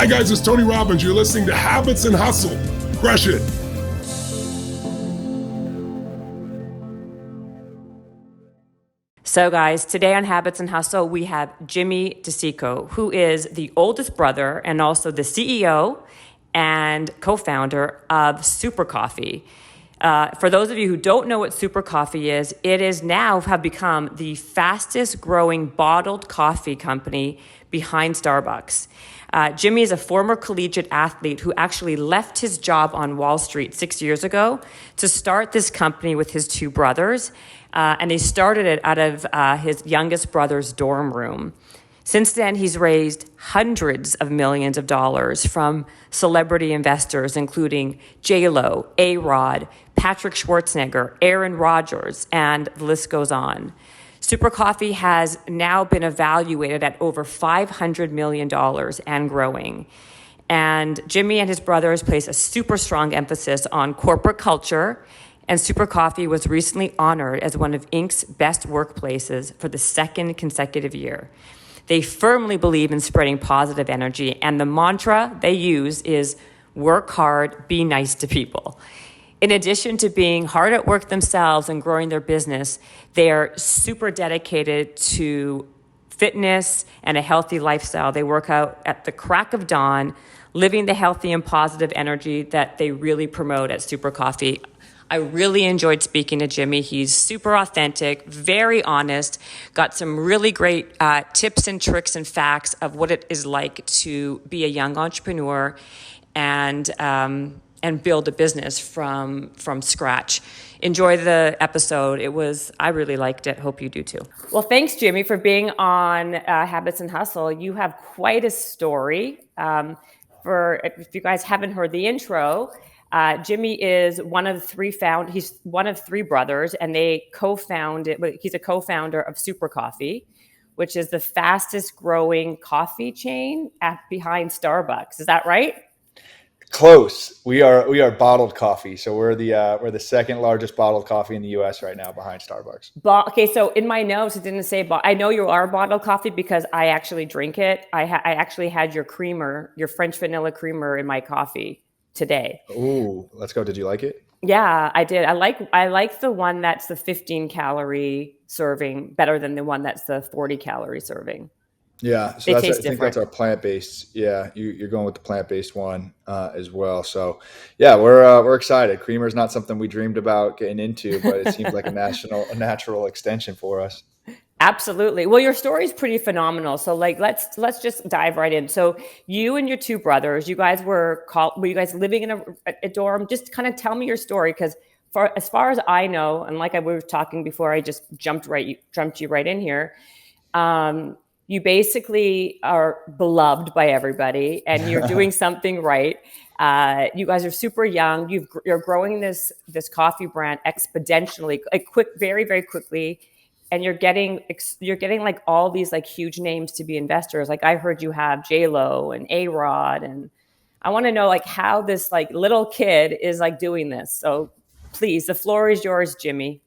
Hi guys, it's Tony Robbins. You're listening to Habits and Hustle. Crush it. So guys, today on Habits and Hustle, we have Jimmy DeCicco, who is the oldest brother and also the CEO and co-founder of SuperCoffee. For those of you who don't know what SuperCoffee is, it is now have become the fastest growing bottled coffee company behind Starbucks. Jimmy is a former collegiate athlete who actually left his job on Wall Street 6 years ago to start this company with his two brothers. And they started it out of his youngest brother's dorm room. Since then, he's raised hundreds of millions of dollars from celebrity investors, including J-Lo, A-Rod, Patrick Schwarzenegger, Aaron Rodgers, and the list goes on. SuperCoffee has now been evaluated at over $500 million and growing. And Jimmy and his brothers place a super strong emphasis on corporate culture, and SuperCoffee was recently honored as one of Inc.'s best workplaces for the second consecutive year. They firmly believe in spreading positive energy, and the mantra they use is work hard, be nice to people. In addition to being hard at work themselves and growing their business, they are super dedicated to fitness and a healthy lifestyle. They work out at the crack of dawn, living the healthy and positive energy that they really promote at SuperCoffee. I really enjoyed speaking to Jimmy. He's super authentic, very honest, got some really great tips and tricks and facts of what it is like to be a young entrepreneur and build a business from scratch. Enjoy the episode. I really liked it. Hope you do too. Well, thanks, Jimmy, for being on Habits and Hustle. You have quite a story. If you guys haven't heard the intro, Jimmy is he's one of three brothers, and he's a co-founder of SuperCoffee, which is the fastest growing coffee chain behind Starbucks. Is that right? Close. We are bottled coffee. So we're the second largest bottled coffee in the US right now behind Starbucks. Okay, so in my notes, it didn't say, I know you are bottled coffee because I actually drink it. I actually had your creamer, your French vanilla creamer in my coffee today. Ooh, let's go. Did you like it? Yeah, I did. I like the one that's the 15 calorie serving better than the one that's the 40 calorie serving. Yeah, so I think that's our plant-based. Yeah, you're going with the plant-based one as well. So yeah, we're excited. Creamer is not something we dreamed about getting into, but it seems like a natural extension for us. Absolutely. Well, your story is pretty phenomenal. So let's just dive right in. So you and your two brothers, you guys were you guys living in a dorm? Just kind of tell me your story, because as far as I know, and like we were talking before, I just jumped you right in here. You basically are beloved by everybody, and you're doing something right. You guys are super young. You're growing this coffee brand exponentially, very, very quickly. And you're getting like all these like huge names to be investors. Like I heard you have J-Lo and A-Rod, and I want to know like how this like little kid is like doing this. So please, the floor is yours, Jimmy.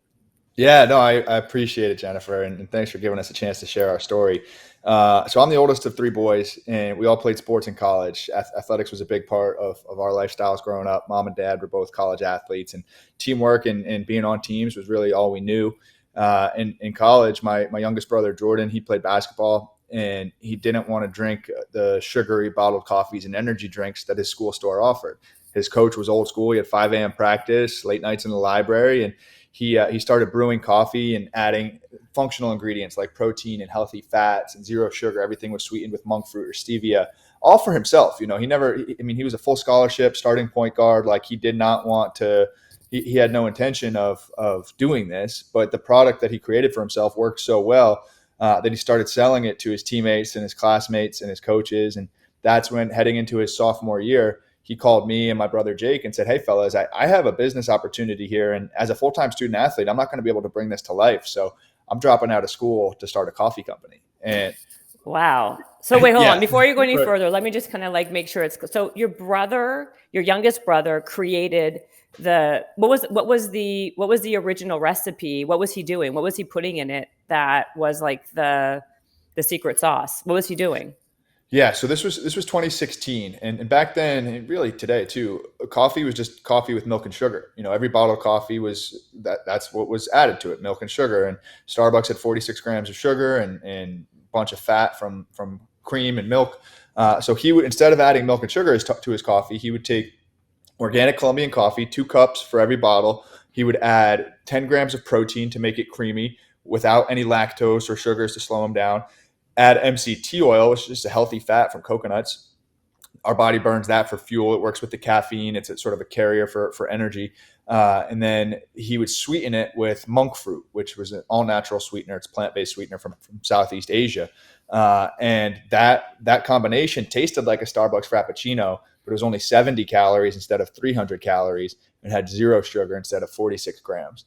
Yeah, no, I appreciate it, Jennifer, and thanks for giving us a chance to share our story. So I'm the oldest of three boys, and we all played sports in college. Athletics was a big part of our lifestyles growing up. Mom and dad were both college athletes, and teamwork and being on teams was really all we knew. In college, my youngest brother, Jordan, he played basketball, and he didn't want to drink the sugary bottled coffees and energy drinks that his school store offered. His coach was old school. He had 5 a.m. practice, late nights in the library, and he started brewing coffee and adding functional ingredients like protein and healthy fats and zero sugar. Everything was sweetened with monk fruit or stevia, all for himself. He was a full scholarship starting point guard. Like he did not want to. He had no intention of doing this, but the product that he created for himself worked so well that he started selling it to his teammates and his classmates and his coaches. And that's when, heading into his sophomore year, he called me and my brother Jake and said, "Hey fellas, I have a business opportunity here. And as a full-time student athlete, I'm not going to be able to bring this to life. So I'm dropping out of school to start a coffee company." And wow. So wait, hold on. Before you go any further, let me just kind of like make sure it's, so your youngest brother created what was the original recipe? What was he doing? What was he putting in it that was like the secret sauce? What was he doing? Yeah, so this was 2016, and back then, and really today too, coffee was just coffee with milk and sugar. Every bottle of coffee was that's what was added to it, milk and sugar. And Starbucks had 46 grams of sugar and a bunch of fat from cream and milk. So he would, instead of adding milk and sugar to his coffee, he would take organic Colombian coffee, 2 cups for every bottle. He would add 10 grams of protein to make it creamy without any lactose or sugars to slow him down. Add MCT oil, which is just a healthy fat from coconuts. Our body burns that for fuel. It works with the caffeine. It's sort of a carrier for energy. And then he would sweeten it with monk fruit, which was an all-natural sweetener. It's a plant-based sweetener from Southeast Asia. And that combination tasted like a Starbucks Frappuccino, but it was only 70 calories instead of 300 calories and had 0 sugar instead of 46 grams.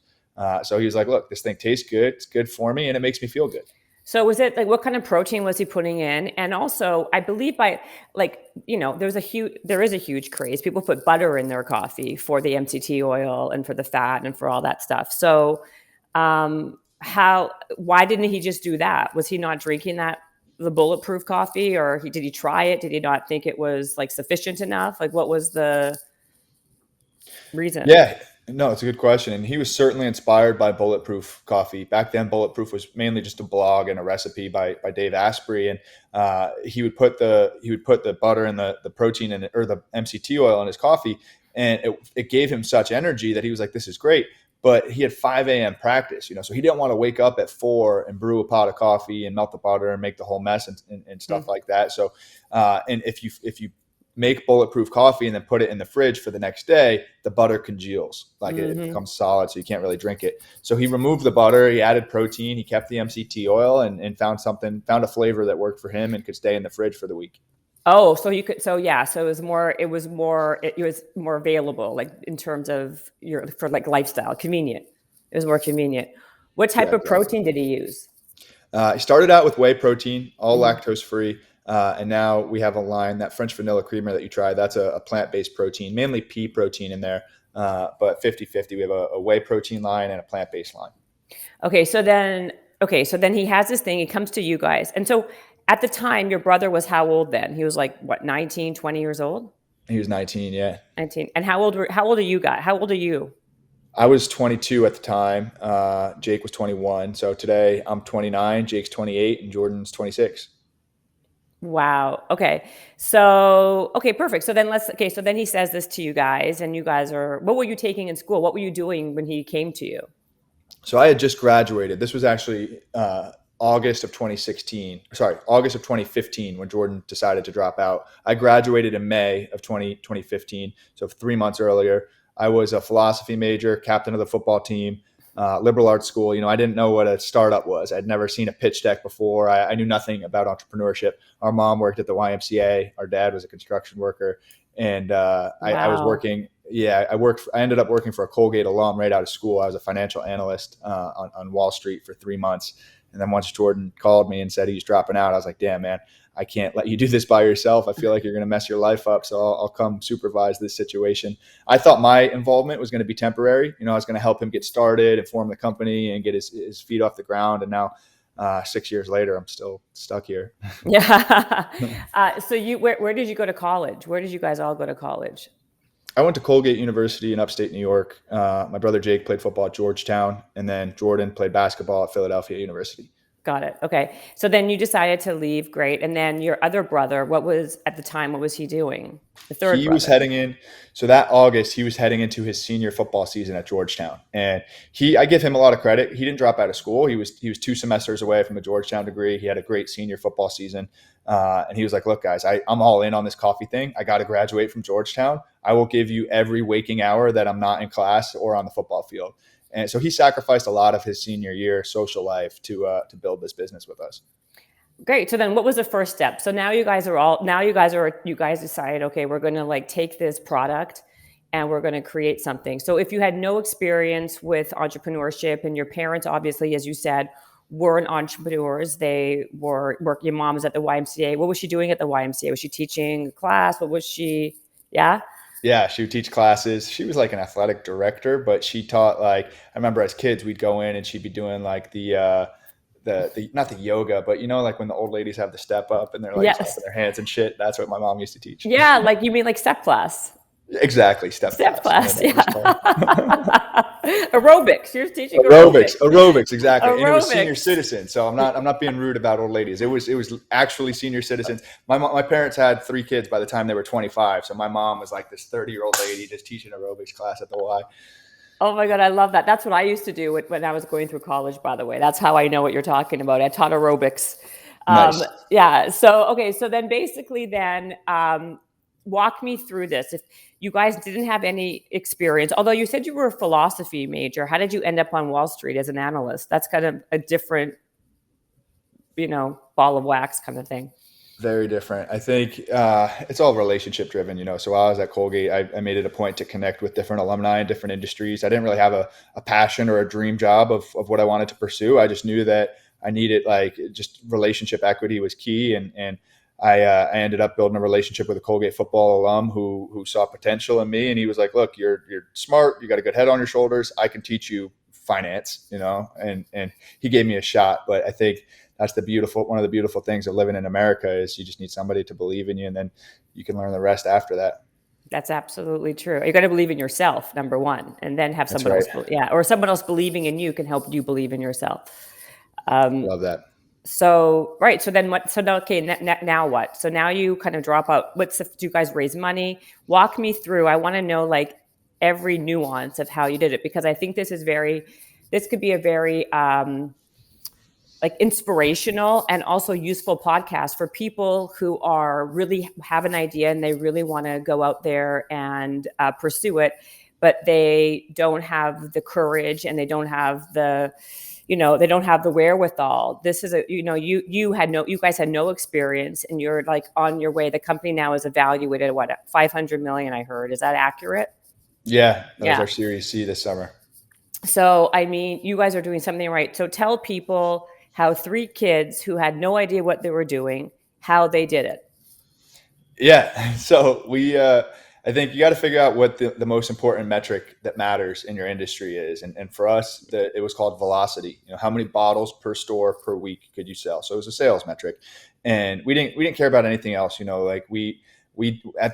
So he was like, look, this thing tastes good. It's good for me, and it makes me feel good. So was it like, what kind of protein was he putting in? And also, I believe there is a huge craze. People put butter in their coffee for the MCT oil and for the fat and for all that stuff. So why didn't he just do that? Was he not drinking the bulletproof coffee, or did he try it? Did he not think it was like sufficient enough? Like, what was the reason? Yeah, no, it's a good question. And he was certainly inspired by Bulletproof coffee. Back then, Bulletproof was mainly just a blog and a recipe by Dave Asprey. And he would put the butter and the protein or the MCT oil in his coffee. And it gave him such energy that he was like, this is great. But he had 5 a.m. practice, so he didn't want to wake up at 4 and brew a pot of coffee and melt the butter and make the whole mess and stuff like that. So, and if you make bulletproof coffee and then put it in the fridge for the next day, the butter congeals, like it becomes solid, so you can't really drink it. So he removed the butter, he added protein, he kept the MCT oil, and found a flavor that worked for him and could stay in the fridge for the week. Oh, so it was more available, like in terms of for like lifestyle, convenient. It was more convenient. What type of protein did he use? He started out with whey protein, all lactose free. And now we have a line, that French vanilla creamer that you tried, that's a plant-based protein, mainly pea protein in there. But 50-50, we have a whey protein line and a plant-based line. Okay. So then he has this thing, he comes to you guys. And so at the time, your brother was how old then? He was like, what, 19, 20 years old? He was 19. Yeah. 19. And how old are you guys? How old are you? I was 22 at the time. Jake was 21. So today I'm 29, Jake's 28, and Jordan's 26. Wow. Okay. So, perfect. So then he says this to you guys, and you guys what were you taking in school? What were you doing when he came to you? So I had just graduated. This was actually August of 2015 when Jordan decided to drop out. I graduated in May of 2015. So 3 months earlier. I was a philosophy major, captain of the football team. Liberal arts school. I didn't know what a startup was. I'd never seen a pitch deck before. I knew nothing about entrepreneurship. Our mom worked at the YMCA. Our dad was a construction worker. And I was working. Yeah, I ended up working for a Colgate alum right out of school. I was a financial analyst on Wall Street for 3 months. And then once Jordan called me and said he's dropping out, I was like, damn, man, I can't let you do this by yourself. I feel like you're going to mess your life up. So I'll come supervise this situation. I thought my involvement was going to be temporary. I was going to help him get started and form the company and get his feet off the ground. And now 6 years later, I'm still stuck here. Yeah. So where did you go to college? Where did you guys all go to college? I went to Colgate University in upstate New York. My brother Jake played football at Georgetown, and then Jordan played basketball at Philadelphia University. Got it. Okay. So then you decided to leave. Great. And then your other brother, what was he doing? The third brother. Was heading in. So that August, he was heading into his senior football season at Georgetown. And I give him a lot of credit. He didn't drop out of school. He was 2 semesters away from a Georgetown degree. He had a great senior football season. And he was like, look, guys, I'm all in on this coffee thing. I got to graduate from Georgetown. I will give you every waking hour that I'm not in class or on the football field. And so he sacrificed a lot of his senior year social life to build this business with us. Great. So then what was the first step? So now you guys decided, okay, we're going to take this product and we're going to create something. So if you had no experience with entrepreneurship, and your parents, obviously, as you said, weren't entrepreneurs, your mom was at the YMCA. What was she doing at the YMCA? Was she teaching a class? What was she? Yeah. Yeah, she would teach classes. She was like an athletic director, but she taught I remember as kids, we'd go in and she'd be doing the not the yoga, but like when the old ladies have the step up and they're like Yes. clapping their hands and shit. That's what my mom used to teach. Yeah. Like, you mean like step class? Exactly. Step class. Yeah. That was called. Aerobics. You're teaching Aerobics. Exactly. And it was senior Aerobics. citizens. So I'm not being rude about old ladies. It was actually senior citizens. My parents had 3 kids by the time they were 25. So my mom was like this 30-year-old lady just teaching aerobics class at the Y. Oh my God, I love that. That's what I used to do when I was going through college, by the way. That's how I know what you're talking about. I taught aerobics. Nice. Yeah. So, okay. So then basically walk me through this. If you guys didn't have any experience, although you said you were a philosophy major, how did you end up on Wall Street as an analyst? That's kind of a different, ball of wax kind of thing. Very different. I think it's all relationship driven, So while I was at Colgate, I made it a point to connect with different alumni in different industries. I didn't really have a passion or a dream job of what I wanted to pursue. I just knew that I needed just relationship equity was key. And I ended up building a relationship with a Colgate football alum who saw potential in me. And he was like, look, you're smart. You got a good head on your shoulders. I can teach you finance, and he gave me a shot. But I think that's one of the beautiful things of living in America is you just need somebody to believe in you, and then you can learn the rest after that. That's absolutely true. You got to believe in yourself, number one, and then have someone right. else. Yeah. Or someone else believing in you can help you believe in yourself. Love that. So, right. So then what, so now, okay. Now what? So now you kind of drop out. Do you guys raise money? Walk me through. I want to know every nuance of how you did it, because I think this could be a very, inspirational and also useful podcast for people who are really have an idea and they really want to go out there and pursue it, but they don't have the courage and they don't have the, they don't have the wherewithal. This is you guys had no experience and you're on your way. The company now is evaluated at 500 million, I heard. Is that accurate? Yeah. That was our Series C this summer. So, I mean, you guys are doing something right. So tell people how 3 kids who had no idea what they were doing, how they did it. Yeah. So I think you got to figure out what the most important metric that matters in your industry is. And for us, it was called velocity. How many bottles per store per week could you sell? So it was a sales metric. And we didn't care about anything else.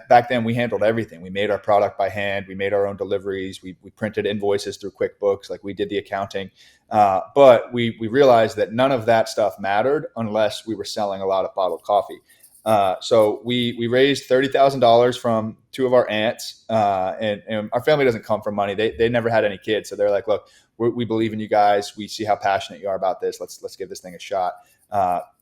Back then we handled everything. We made our product by hand. We made our own deliveries. We printed invoices through QuickBooks. We did the accounting. But we realized that none of that stuff mattered unless we were selling a lot of bottled coffee. So we raised $30,000 from 2 of our aunts, and our family doesn't come from money. They never had any kids. So they're like, look, we believe in you guys. We see how passionate you are about this. Let's give this thing a shot.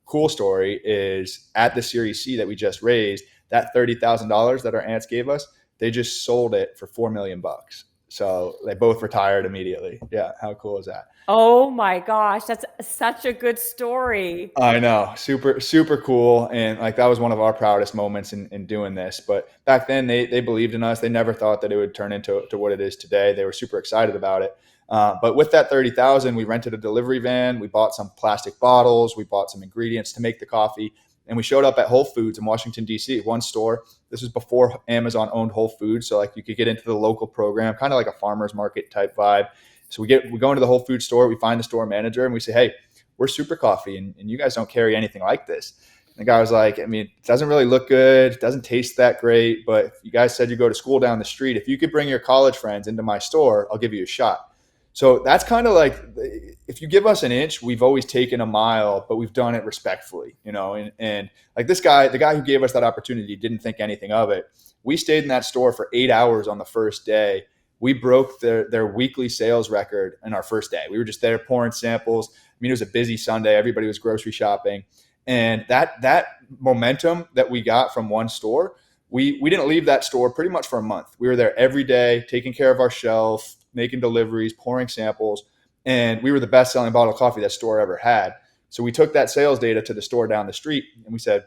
Cool story is at the Series C that we just raised, that $30,000 that our aunts gave us, they just sold it for $4 million. So they both retired immediately. Yeah. How cool is that? Oh my gosh. That's such a good story. I know. Super, super cool. And that was one of our proudest moments in doing this. But back then they believed in us. They never thought that it would turn into what it is today. They were super excited about it. But with that $30,000, we rented a delivery van. We bought some plastic bottles. We bought some ingredients to make the coffee. And we showed up at Whole Foods in Washington, D.C., one store. This was before Amazon owned Whole Foods. So you could get into the local program, kind of like a farmer's market type vibe. So we go into the Whole Foods store. We find the store manager and we say, hey, we're Super Coffee and you guys don't carry anything like this. And the guy was like, I mean, it doesn't really look good. It doesn't taste that great. But if you guys said you go to school down the street, if you could bring your college friends into my store, I'll give you a shot. So that's kind of if you give us an inch, we've always taken a mile, but we've done it respectfully, and this guy, the guy who gave us that opportunity didn't think anything of it. We stayed in that store for 8 hours on the first day. We broke their weekly sales record in our first day. We were just there pouring samples. I mean, it was a busy Sunday. Everybody was grocery shopping. And that momentum that we got from one store, we didn't leave that store pretty much for a month. We were there every day, taking care of our shelf, making deliveries, pouring samples, and we were the best-selling bottle of coffee that store ever had. So we took that sales data to the store down the street, and we said,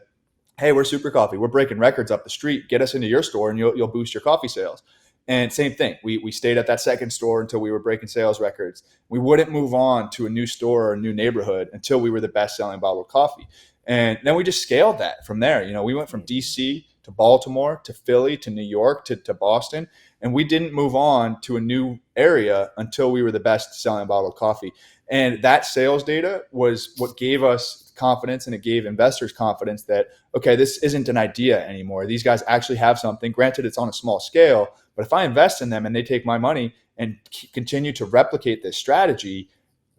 hey, we're Super Coffee. We're breaking records up the street. Get us into your store, and you'll boost your coffee sales. And same thing. We stayed at that second store until we were breaking sales records. We wouldn't move on to a new store or a new neighborhood until we were the best-selling bottle of coffee. And then we just scaled that from there. We went from D.C. to Baltimore to Philly to New York to Boston. And we didn't move on to a new area until we were the best selling bottle of coffee. And that sales data was what gave us confidence, and it gave investors confidence that, okay, this isn't an idea anymore. These guys actually have something. Granted, it's on a small scale, but if I invest in them and they take my money and continue to replicate this strategy,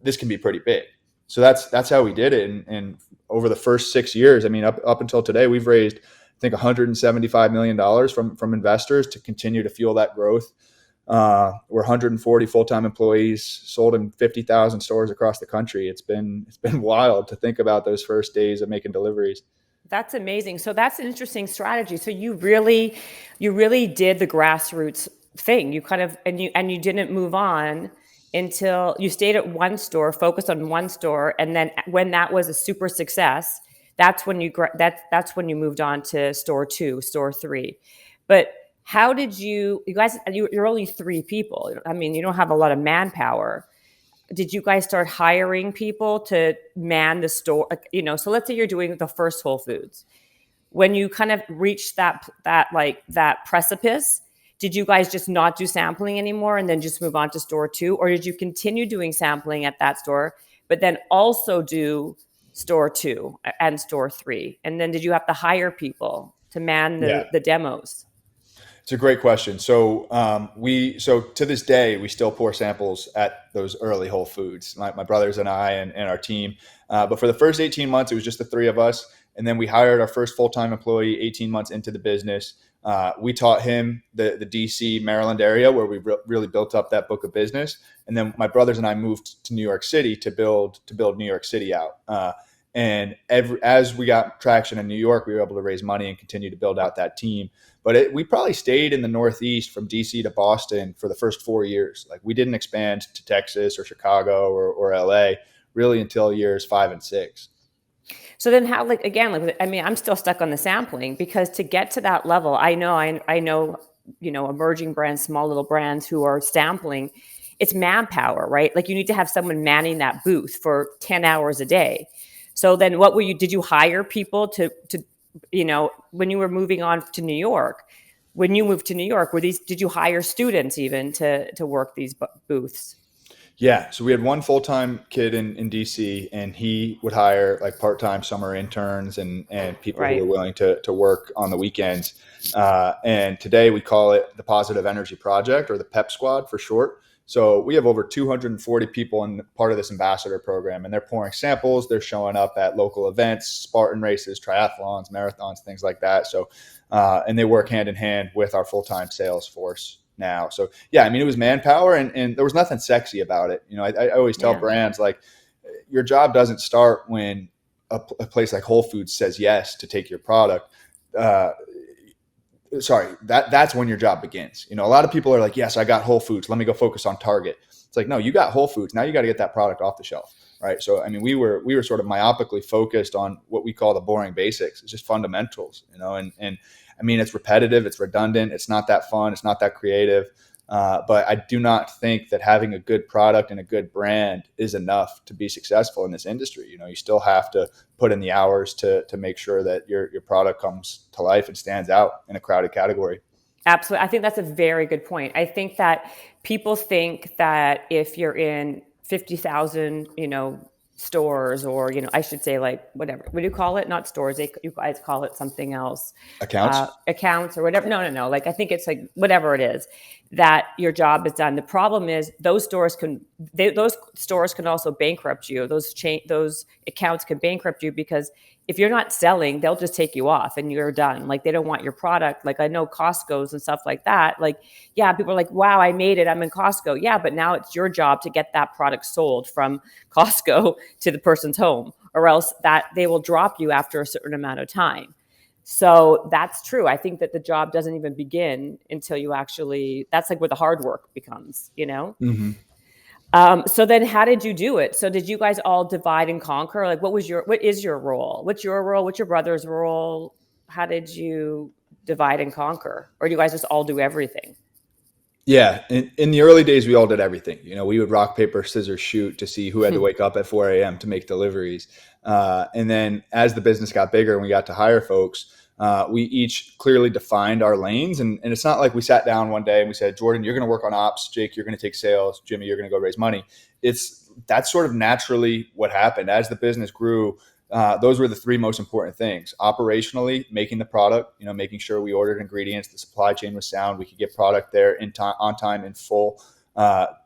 this can be pretty big. So that's how we did it. And over the first 6 years, I mean, up until today, we've raised, I think, $175 million from investors to continue to fuel that growth. We're 140 full-time employees, sold in 50,000 stores across the country. It's been wild to think about those first days of making deliveries. That's amazing. So that's an interesting strategy. So you really did the grassroots thing. You kind of, and you didn't move on until you stayed at one store, focused on one store, and then when that was a super success, that's when you moved on to store 2, store 3. But how did you guys? You're only 3 people. I mean, you don't have a lot of manpower. Did you guys start hiring people to man the store? So let's say you're doing the first Whole Foods. When you kind of reached that precipice, did you guys just not do sampling anymore and then just move on to store 2? Or did you continue doing sampling at that store, but then also do store 2 and store 3? And then did you have to hire people to man the demos? It's a great question. So to this day, we still pour samples at those early Whole Foods, my brothers and I and our team. But for the first 18 months, it was just the 3 of us. And then we hired our first full-time employee 18 months into the business. We taught him the DC, Maryland area where we really built up that book of business. And then my brothers and I moved to New York City to build New York City out. And as we got traction in New York, we were able to raise money and continue to build out that team. But we probably stayed in the Northeast from DC to Boston for the first 4 years. Like, we didn't expand to Texas or Chicago or LA really until years 5 and 6. So then how, I'm still stuck on the sampling, because to get to that level, I know, emerging brands, small little brands who are sampling, it's manpower, right? Like, you need to have someone manning that booth for 10 hours a day. So then did you hire people to when you were moving on to New York, when you moved to New York, did you hire students even to work these booths? Yeah. So we had one full-time kid in DC, and he would hire like part-time summer interns and people who were willing to work on the weekends. And today we call it the Positive Energy Project, or the PEP Squad for short. So we have over 240 people in part of this ambassador program, and they're pouring samples. They're showing up at local events, Spartan races, triathlons, marathons, things like that. So, and they work hand in hand with our full-time sales force now. So yeah, I mean, it was manpower, and there was nothing sexy about it. I always tell brands, like, your job doesn't start when a place like Whole Foods says yes to take your product. That's when your job begins. A lot of people are like, yes, I got Whole Foods, let me go focus on Target. It's like, no, you got Whole Foods. Now you got to get that product off the shelf. Right. So, I mean, we were sort of myopically focused on what we call the boring basics. It's just fundamentals, and I mean, it's repetitive, it's redundant, it's not that fun, it's not that creative. But I do not think that having a good product and a good brand is enough to be successful in this industry. You still have to put in the hours to make sure that your product comes to life and stands out in a crowded category. Absolutely. I think that's a very good point. I think that people think that if you're in 50,000, stores, or, I should say, like, whatever, what do you call it? Not stores. You guys call it something else. Accounts or whatever. No. Like, I think it's like whatever it is, that your job is done. The problem is those stores can also bankrupt you. Those accounts can bankrupt you, because if you're not selling, they'll just take you off and you're done. Like, they don't want your product. Like, I know Costco's and stuff like that. Like, yeah, people are like, wow, I made it, I'm in Costco. Yeah, but now it's your job to get that product sold from Costco to the person's home, or else that they will drop you after a certain amount of time. So that's true. I think that the job doesn't even begin until you actually, that's like where the hard work becomes, Mm-hmm. So then how did you do it? So did you guys all divide and conquer? Like, what is your role? What's your role? What's your brother's role? How did you divide and conquer? Or do you guys just all do everything? Yeah. In the early days, we all did everything. We would rock, paper, scissors, shoot to see who had to wake up at 4 a.m. to make deliveries. And then as the business got bigger and we got to hire folks, We each clearly defined our lanes. And it's not like we sat down one day and we said, Jordan, you're going to work on ops. Jake, you're going to take sales. Jimmy, you're going to go raise money. That's sort of naturally what happened. As the business grew, those were the three most important things. Operationally, making the product, making sure we ordered ingredients, the supply chain was sound, we could get product there on time, in full.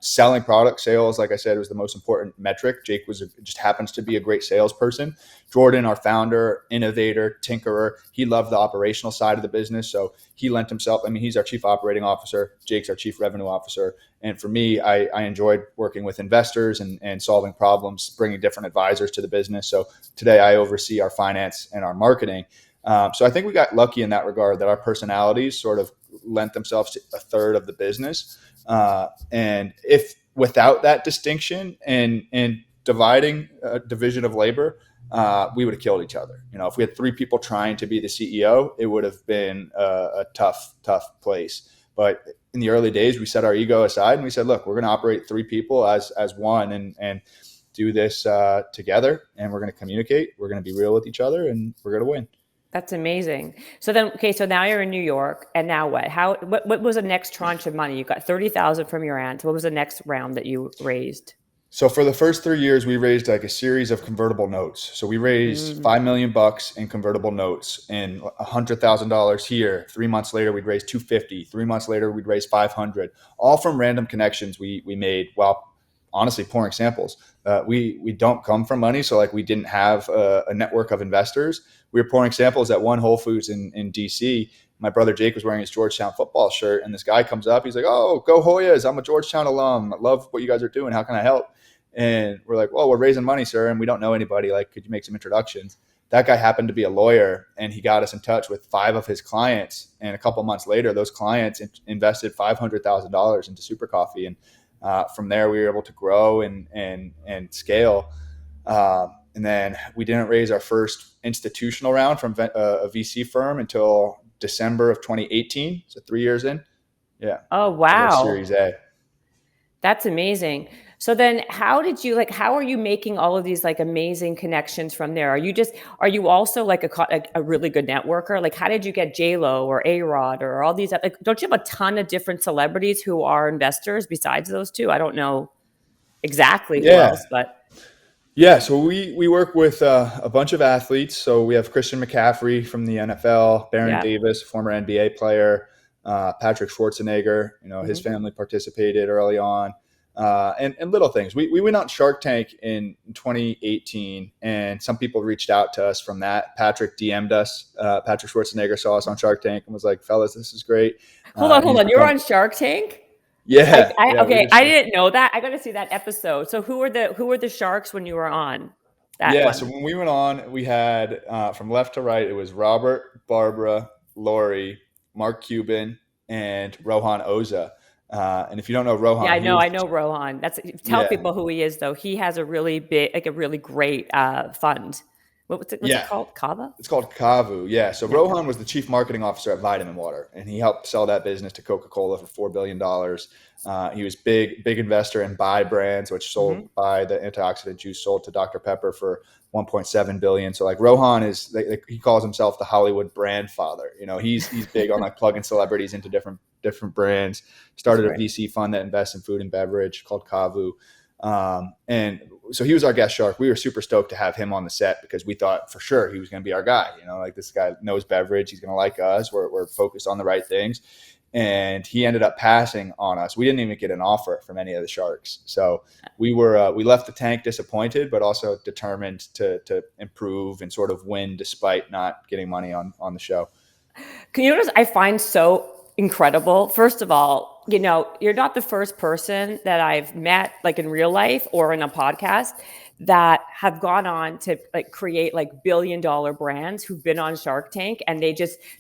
Selling product sales, like I said, was the most important metric. Jake just happens to be a great salesperson. Jordan, our founder, innovator, tinkerer, he loved the operational side of the business. So he lent himself. He's our chief operating officer. Jake's our chief revenue officer. And for me, I enjoyed working with investors and solving problems, bringing different advisors to the business. So today I oversee our finance and our marketing. So I think we got lucky in that regard, that our personalities sort of lent themselves to a third of the business. And if without that distinction and division of labor, we would have killed each other. If we had three people trying to be the CEO, it would have been a tough place. But in the early days, we set our ego aside and we said, look, we're going to operate three people as one and do this together. And we're going to communicate. We're going to be real with each other, and we're going to win. That's amazing. So now you're in New York, and now what? What was the next tranche of money? You got $30,000 from your aunt. What was the next round that you raised? So for the first 3 years, we raised like a series of convertible notes. So we raised $5 million in convertible notes, and $100,000 here. 3 months later, we'd raise $250,000. 3 months later, we'd raise $500,000. All from random connections we made while honestly pouring samples. We don't come from money, so like we didn't have a network of investors. We were pouring samples at one Whole Foods in DC. My brother Jake was wearing his Georgetown football shirt, and this guy comes up. He's like, "Oh, go Hoyas! I'm a Georgetown alum. I love what you guys are doing. How can I help?" And we're like, "Well, we're raising money, sir, and we don't know anybody. Like, could you make some introductions?" That guy happened to be a lawyer, and he got us in touch with 5 of his clients. And a couple months later, those clients invested $500,000 into SuperCoffee, and from there we were able to grow and scale. And then we didn't raise our first institutional round from a VC firm until December of 2018. So 3 years in. Yeah. Oh, wow. Series A. That's amazing. So then how are you making all of these like amazing connections from there? Are you also like a really good networker? Like, how did you get J-Lo or A-Rod or all these, like, don't you have a ton of different celebrities who are investors besides those two? I don't know exactly who else, but. Yeah, so we work with a bunch of athletes. So we have Christian McCaffrey from the NFL, Baron Davis, former NBA player, Patrick Schwarzenegger. His family participated early on, and little things. We went on Shark Tank in 2018, and some people reached out to us from that. Patrick DM'd us. Patrick Schwarzenegger saw us on Shark Tank and was like, "Fellas, this is great." Hold on. You're on Shark Tank? Yeah. Okay. I didn't know that. I got to see that episode. So who were the sharks when you were on that one? So when we went on, we had from left to right, it was Robert, Barbara, Lori, Mark Cuban, and Rohan Oza. And if you don't know Rohan, I know Rohan. Tell people who he is, though. He has a really big, like a really great fund. What's it called? Kava? It's called Kavu. Yeah. So Rohan was the chief marketing officer at Vitamin Water, and he helped sell that business to Coca-Cola for $4 billion. He was big investor in Bai Brands, which sold Bai, the antioxidant juice, sold to Dr. Pepper for $1.7 billion. So like Rohan he calls himself the Hollywood brand father. He's big on like plugging celebrities into different brands. Started a VC fund that invests in food and beverage called Kavu. And so he was our guest shark. We were super stoked to have him on the set because we thought for sure he was going to be our guy. Like this guy knows beverage. He's going to like us. We're focused on the right things. And he ended up passing on us. We didn't even get an offer from any of the sharks. So we left the tank disappointed, but also determined to improve and sort of win despite not getting money on the show. Can you notice I find so incredible? First of all, you're not the first person that I've met like in real life or in a podcast that have gone on to like create like $1 billion brands who've been on Shark Tank, and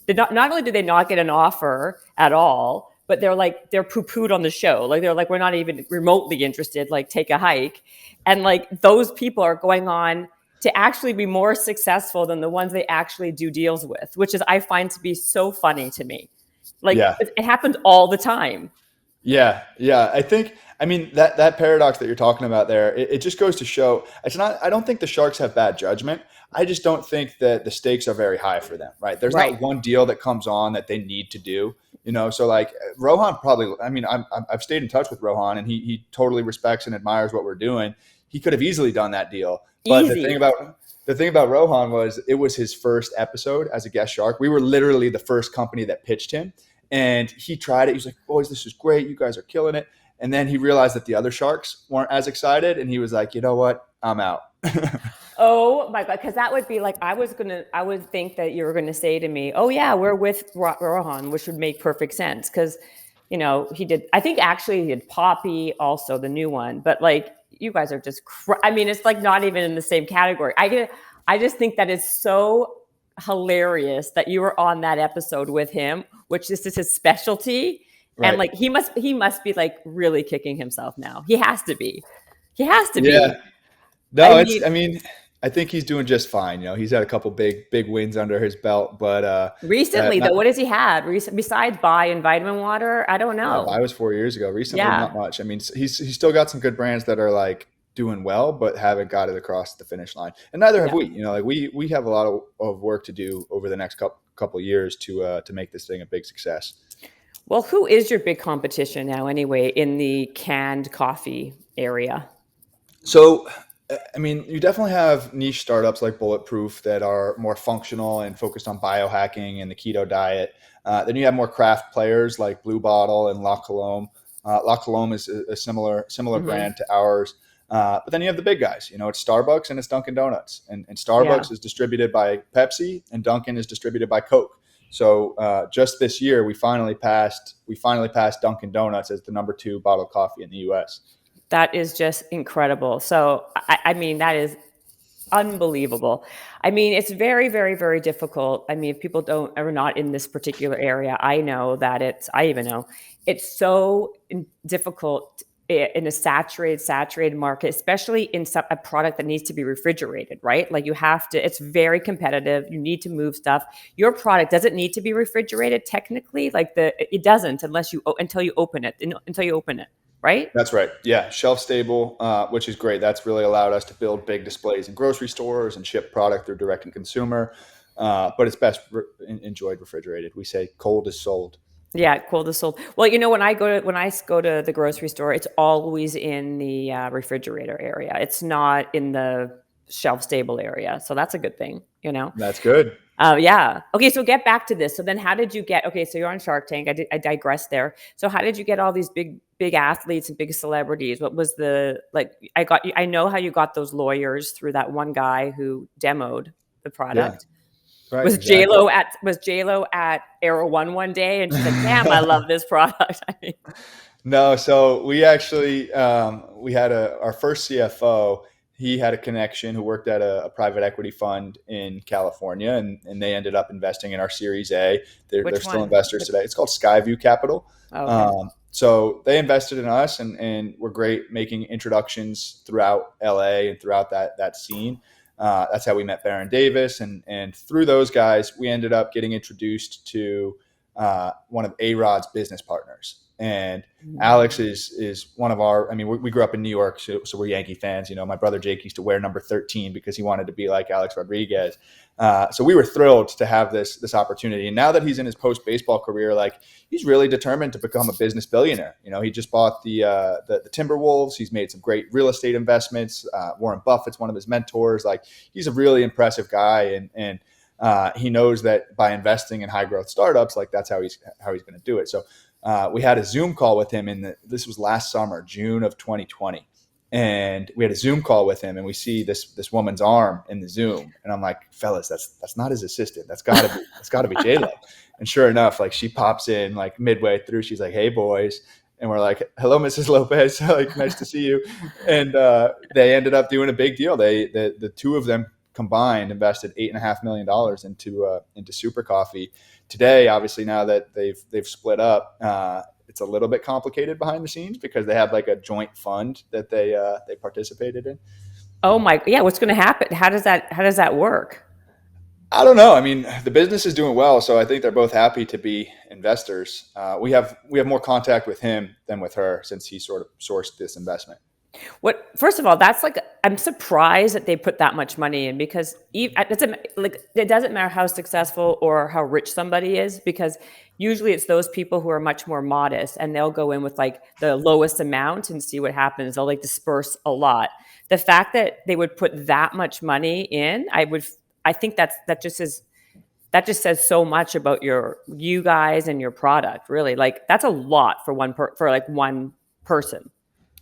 not only did they not get an offer at all, but they're poo-pooed on the show. Like they're like, we're not even remotely interested, like take a hike. And like those people are going on to actually be more successful than the ones they actually do deals with, which is I find to be so funny to me. Like it happens all the time. Yeah, yeah. I mean, that paradox that you're talking about there, it just goes to show it's not, I don't think the Sharks have bad judgment. I just don't think that the stakes are very high for them, right? There's Right. not one deal that comes on that they need to do, So like Rohan probably, I mean, I've stayed in touch with Rohan and he totally respects and admires what we're doing. He could have easily done that deal. But Easy. the thing about Rohan was it was his first episode as a guest shark. We were literally the first company that pitched him. And he tried it. He was like, boys, this is great. You guys are killing it. And then he realized that the other sharks weren't as excited. And he was like, you know what? I'm out. Oh my God. Cause that would be like, I would think that you were going to say to me, oh yeah, we're with Rohan, which would make perfect sense. Cause he did, I think actually he did Poppy also, the new one, but like you guys are just, I mean, it's like not even in the same category. I just think that is so hilarious that you were on that episode with him, which this is his specialty. Right. And like, he must be like really kicking himself now. He has to be. He has to Yeah. be. No, I mean, I think he's doing just fine. He's had a couple big wins under his belt, but recently though, what has he had besides Bai and vitamin water? I don't know. I was 4 years ago. Recently, Yeah. not much. I mean, he's still got some good brands that are like doing well, but haven't got it across the finish line. And neither have we. Like we have a lot of work to do over the next couple years to make this thing a big success. Well, who is your big competition now anyway in the canned coffee area? So, I mean, you definitely have niche startups like Bulletproof that are more functional and focused on biohacking and the keto diet. Then you have more craft players like Blue Bottle and La Colombe. La Colombe is a similar brand to ours. But then you have the big guys. It's Starbucks and it's Dunkin' Donuts. And Starbucks is distributed by Pepsi and Dunkin' is distributed by Coke. So just this year, we finally passed Dunkin' Donuts as the number 2 bottled coffee in the U.S. That is just incredible. So, I mean, that is unbelievable. I mean, it's very, very, very difficult. I mean, if people are not in this particular area, I even know it's so difficult in a saturated market, especially in a product that needs to be refrigerated, right? Like it's very competitive. You need to move stuff. Your product doesn't need to be refrigerated technically. Like it doesn't until you open it. Right? That's right. Yeah. Shelf stable, which is great. That's really allowed us to build big displays in grocery stores and ship product through direct to consumer. But it's best enjoyed refrigerated. We say cold is sold. Yeah, cold is sold. Well, when I go to the grocery store, it's always in the refrigerator area. It's not in the shelf stable area. So that's a good thing, That's good. Yeah. Okay. So get back to this. So then how did you so you're on Shark Tank. I digress there. So how did you get all these big athletes and big celebrities? What was I know how you got those lawyers through that one guy who demoed the product. Yeah. Right, was exactly. J-Lo at Aero one day and she's like, damn, I love this product. I mean, No, so we actually we had our first CFO. He had a connection who worked at a private equity fund in California, and they ended up investing in our Series A. They're still investors today. It's called Skyview Capital. okay. So they invested in us, and we're great making introductions throughout LA and throughout that scene. That's how we met Baron Davis, and through those guys, we ended up getting introduced to one of A-Rod's business partners. And Alex is one of our, I mean, we grew up in New York, so we're Yankee fans. My brother Jake used to wear number 13 because he wanted to be like Alex Rodriguez. So we were thrilled to have this opportunity. And now that he's in his post-baseball career, like he's really determined to become a business billionaire. He just bought the Timberwolves. He's made some great real estate investments. Warren Buffett's one of his mentors. Like he's a really impressive guy. And he knows that by investing in high growth startups, like that's how he's going to do it. So we had a Zoom call with him this was last summer, June of 2020. And we had a Zoom call with him and we see this woman's arm in the Zoom. And I'm like, fellas, that's not his assistant. That's gotta be J-Lo. And sure enough, like she pops in like midway through. She's like, hey boys. And we're like, hello, Mrs. Lopez. Like, nice to see you. And they ended up doing a big deal. The two of them combined invested $8.5 million into SuperCoffee. Today, obviously, now that they've split up, it's a little bit complicated behind the scenes because they have like a joint fund that they participated in. Oh my, yeah. What's going to happen? How does that work? I don't know. I mean, the business is doing well, so I think they're both happy to be investors. We have more contact with him than with her since he sort of sourced this investment. First of all, that's like, I'm surprised that they put that much money in, because it doesn't matter how successful or how rich somebody is, because usually it's those people who are much more modest and they'll go in with like the lowest amount and see what happens. They'll like disperse a lot. The fact that they would put that much money in, I think that just says so much about you guys and your product, really. Like, that's a lot for one person.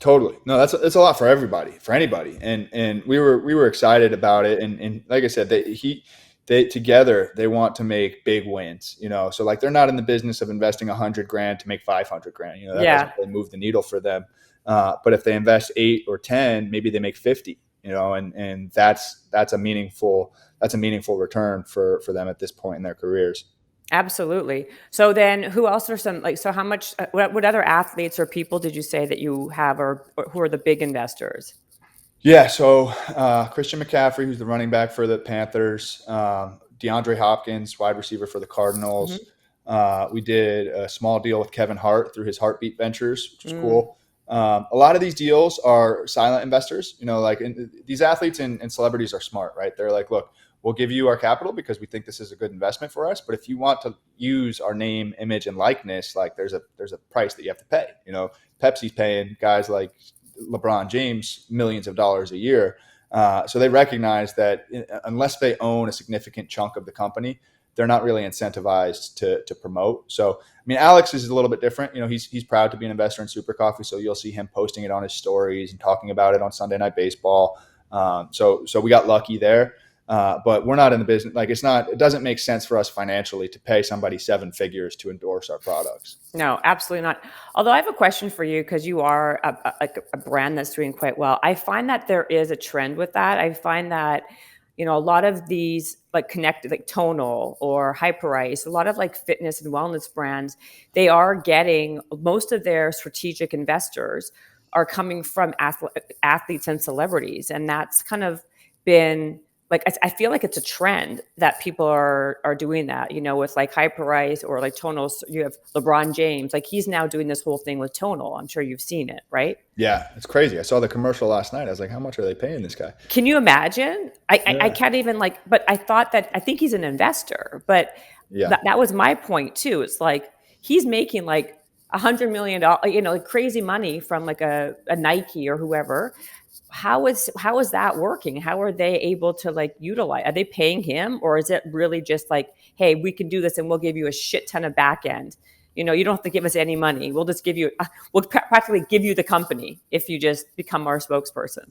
Totally. No, that's a lot for everybody, for anybody. And we were excited about it. And like I said, they together, they want to make big wins, so like, they're not in the business of investing $100,000 to make 500,000, that doesn't really move the needle for them. But if they invest 8 or 10, maybe they make 50, and that's a meaningful return for them at this point in their careers. Absolutely. So then who else are so how much, what other athletes or people did you say that you have, or who are the big investors? Yeah. So Christian McCaffrey, who's the running back for the Panthers, DeAndre Hopkins, wide receiver for the Cardinals. We did a small deal with Kevin Hart through his Heartbeat Ventures, which was cool. A lot of these deals are silent investors, these athletes and celebrities are smart, right? They're like, look, we'll give you our capital because we think this is a good investment for us. But if you want to use our name, image, and likeness, like there's a price that you have to pay. Pepsi's paying guys like LeBron James millions of dollars a year. So they recognize that unless they own a significant chunk of the company, they're not really incentivized to promote. So, I mean, Alex is a little bit different. He's proud to be an investor in Super Coffee. So you'll see him posting it on his stories and talking about it on Sunday Night Baseball. So we got lucky there. But we're not in the business. Like, it doesn't make sense for us financially to pay somebody 7 figures to endorse our products. No, absolutely not. Although I have a question for you, because you are a brand that's doing quite well. I find that there is a trend with that. I find that, a lot of these like connected, like Tonal or Hyperice, a lot of like fitness and wellness brands, they are getting, most of their strategic investors are coming from athletes and celebrities. And that's kind of been, like, I feel like it's a trend that people are doing that, with like Hyperice or like Tonal. You have LeBron James, like he's now doing this whole thing with Tonal. I'm sure you've seen it, right? Yeah, it's crazy. I saw the commercial last night. I was like, how much are they paying this guy? Can you imagine? I can't even but I think he's an investor, but that was my point too. It's like, he's making like $100 million, like crazy money from like a Nike or whoever. How is that working? How are they able to like utilize? Are they paying him, or is it really just like, hey, we can do this and we'll give you a shit ton of back end? You don't have to give us any money. We'll just give you, we'll practically give you the company if you just become our spokesperson.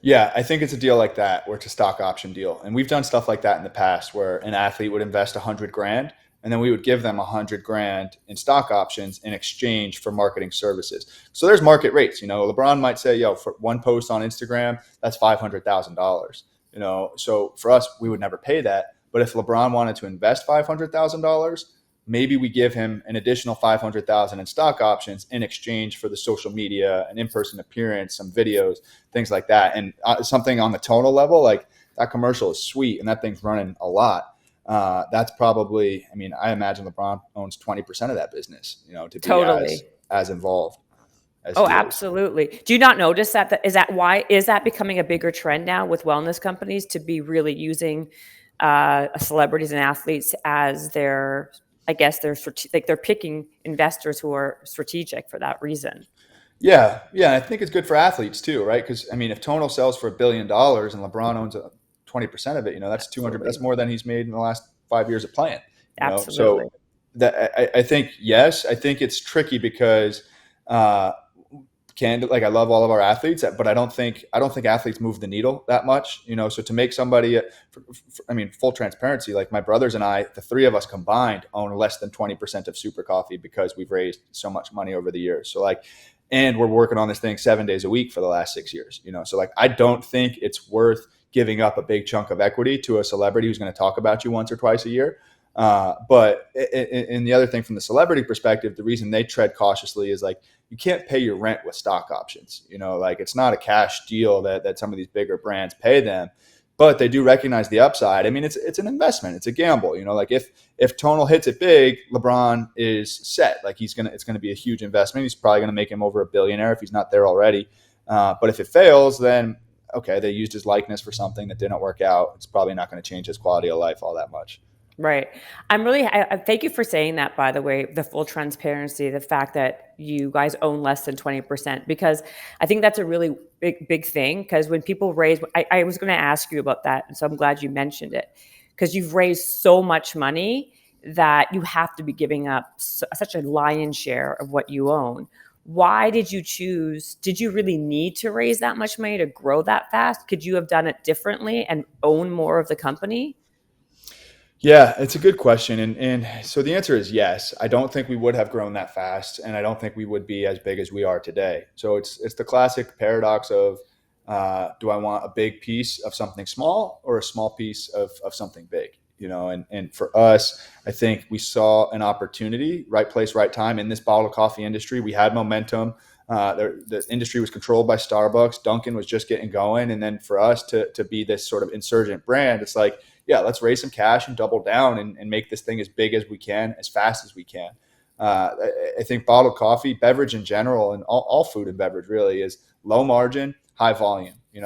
Yeah, I think it's a deal like that where it's a stock option deal. And we've done stuff like that in the past where an athlete would invest $100,000 and then we would give them $100,000 in stock options in exchange for marketing services. So there's market rates. LeBron might say, for one post on Instagram, that's $500,000. So for us, we would never pay that. But if LeBron wanted to invest $500,000, maybe we give him an additional $500,000 in stock options in exchange for the social media, an in-person appearance, some videos, things like that. And something on the Tonal level, like that commercial is sweet and that thing's running a lot. That's probably, I imagine LeBron owns 20% of that business, to be totally as involved. Absolutely. Do you not notice that? Is that becoming a bigger trend now with wellness companies to be really using celebrities and athletes as their, I guess they're picking investors who are strategic for that reason? Yeah. I think it's good for athletes too, right? Because if Tonal sells for $1 billion and LeBron owns 20% of it, that's 200. That's more than he's made in the last 5 years of playing. Absolutely. So that I think, yes, I think it's tricky because I love all of our athletes, but I don't think athletes move the needle that much. So to make somebody, full transparency, like my brothers and I, the three of us combined own less than 20% of Super Coffee because we've raised so much money over the years. So and we're working on this thing 7 days a week for the last 6 years. So I don't think it's worth giving up a big chunk of equity to a celebrity who's going to talk about you once or twice a year. But the other thing from the celebrity perspective, the reason they tread cautiously is like, you can't pay your rent with stock options. It's not a cash deal that some of these bigger brands pay them. but they do recognize the upside. I mean, it's an investment. It's a gamble. Like if Tonal hits it big, LeBron is set. Like it's gonna be a huge investment. He's probably gonna make him over a billionaire if he's not there already. But if it fails, then okay, they used his likeness for something that didn't work out. It's probably not going to change his quality of life all that much. Right. I thank you for saying that, by the way, the full transparency, the fact that you guys own less than 20%, because I think that's a really big thing. Because when people raise, I was going to ask you about that. And so I'm glad you mentioned it, because you've raised so much money that you have to be giving up such a lion's share of what you own. Why did you choose? Did you really need to raise that much money to grow that fast? Could you have done it differently and own more of the company? Yeah, it's a good question. And so the answer is yes. I don't think we would have grown that fast, and I don't think we would be as big as we are today. So it's the classic paradox of do I want a big piece of something small or a small piece of something big? And for us, I think we saw an opportunity, right place, right time in this bottled coffee industry. We had momentum. The industry was controlled by Starbucks. Dunkin' was just getting going. And then for us to be this sort of insurgent brand, it's like, yeah, let's raise some cash and double down and make this thing as big as we can, as fast as we can. I think bottled coffee, beverage in general, and all food and beverage really is low margin, high volume. You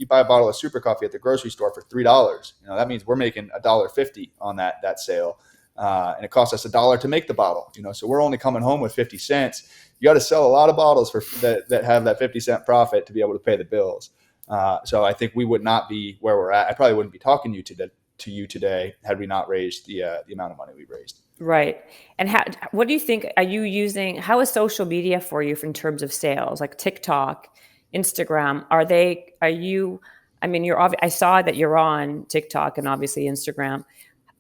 buy a bottle of SuperCoffee at the grocery store for $3. That means we're making $1.50 on that sale, and it costs us $1 to make the bottle. So we're only coming home with 50 cents. You got to sell a lot of bottles that have that 50-cent profit to be able to pay the bills. So I think we would not be where we're at. I probably wouldn't be talking to you today had we not raised the amount of money we raised. Right. And what do you think? Are you using? How is social media for you in terms of sales, like TikTok, Instagram? Are you? I mean, I saw that you're on TikTok and obviously Instagram.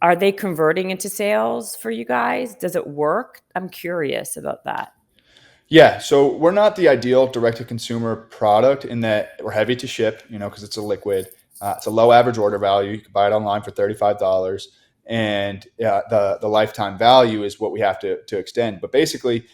Are they converting into sales for you guys? Does it work? I'm curious about that. Yeah, so we're not the ideal direct-to-consumer product in that we're heavy to ship, because it's a liquid. It's a low average order value. You can buy it online for $35, and the lifetime value is what we have to extend. But basically,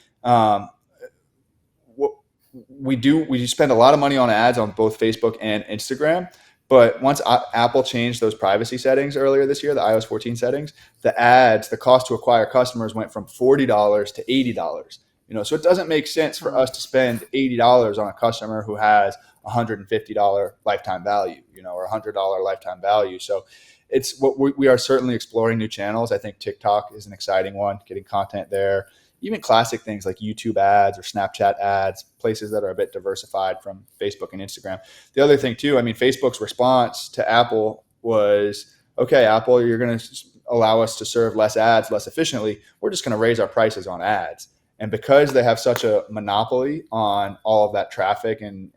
we spend a lot of money on ads on both Facebook and Instagram. But once Apple changed those privacy settings earlier this year, the iOS 14 settings, the cost to acquire customers went from $40 to $80. So it doesn't make sense for us to spend $80 on a customer who has $150 lifetime value, or $100 lifetime value. So it's what we are certainly exploring new channels. I think TikTok is an exciting one, getting content there. Even classic things like YouTube ads or Snapchat ads, places that are a bit diversified from Facebook and Instagram. The other thing too, I mean, Facebook's response to Apple was, okay, Apple, you're going to allow us to serve less ads less efficiently. We're just going to raise our prices on ads. And because they have such a monopoly on all of that traffic and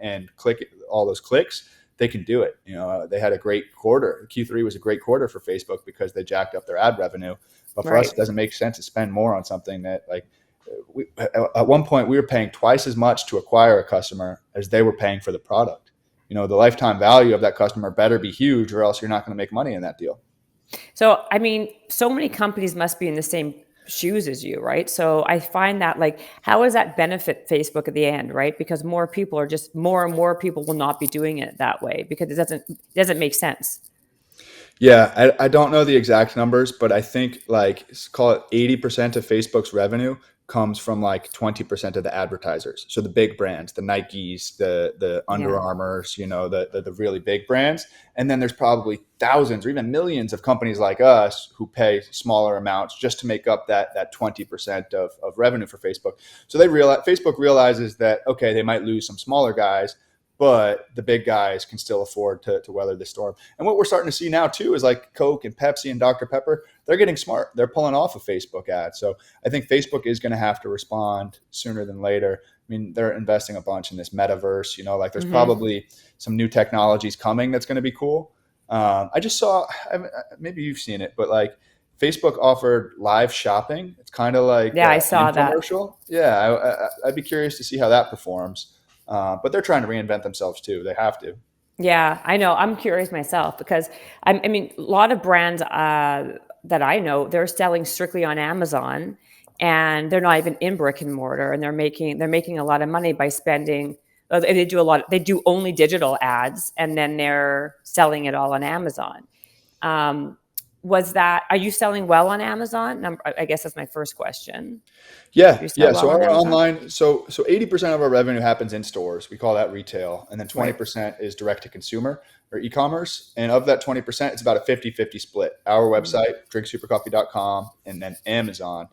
all those clicks, they can do it. They had a great quarter. Q3 was a great quarter for Facebook because they jacked up their ad revenue. But for us, it doesn't make sense to spend more on something that, like, at one point we were paying twice as much to acquire a customer as they were paying for the product. The lifetime value of that customer better be huge, or else you're not going to make money in that deal. So, I mean, so many companies must be in the same shoes as you, right? So I find that, like, how does that benefit Facebook at the end, right? Because more and more people will not be doing it that way because it doesn't make sense. Yeah, I don't know the exact numbers, but I think, like, call it 80% of Facebook's revenue comes from like 20% of the advertisers. So the big brands, the Nikes, the Under Armours, the really big brands. And then there's probably thousands or even millions of companies like us who pay smaller amounts just to make up that 20% of revenue for Facebook. So Facebook realizes that, okay, they might lose some smaller guys, but the big guys can still afford to weather the storm. And what we're starting to see now too is like Coke and Pepsi and Dr. Pepper, they're getting smart. They're pulling off of Facebook ads. So I think Facebook is going to have to respond sooner than later. I mean, they're investing a bunch in this metaverse, like there's probably some new technologies coming that's going to be cool. I just saw, maybe you've seen it, but like Facebook offered live shopping. It's kind of like I saw that commercial. Yeah, I'd be curious to see how that performs. But they're trying to reinvent themselves too. They have to. Yeah, I know. I'm curious myself because I mean, a lot of brands that I know, they're selling strictly on Amazon, and they're not even in brick and mortar, and they're making a lot of money by spending They do only digital ads, and then they're selling it all on Amazon. Are you selling well on Amazon? I guess that's my first question. Yeah, You sell yeah. well So on our Amazon? online, so 80% of our revenue happens in stores. We call that retail, and then 20% is direct to consumer or e-commerce. And of that 20%, it's about a 50-50 split. Our website, drinksupercoffee.com, and then Amazon.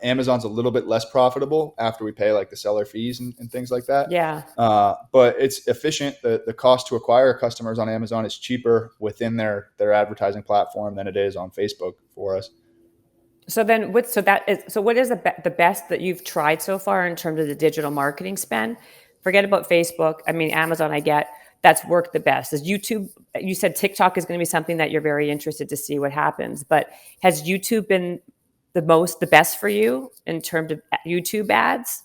Amazon's a little bit less profitable after we pay like the seller fees and things like that. Yeah. But it's efficient. The cost to acquire customers on Amazon is cheaper within their advertising platform than it is on Facebook for us. So then, what is the best that you've tried so far in terms of the digital marketing spend? Forget about Facebook. I mean, Amazon, I get that's worked the best. Is YouTube? You said TikTok is going to be something that you're very interested to see what happens. But has YouTube been the best for you in terms of YouTube ads?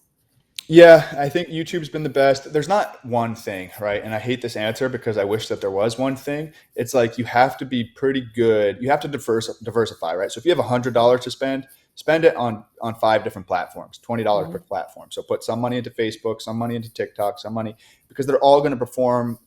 Yeah, I think YouTube's been the best. There's not one thing, right? And I hate this answer because I wish that there was one thing. It's like you have to be pretty good. You have to diversify, right? So if you have $100 to spend it on 5 different platforms, $20 per platform. So put some money into Facebook, some money into TikTok, some money, because they're all going to perform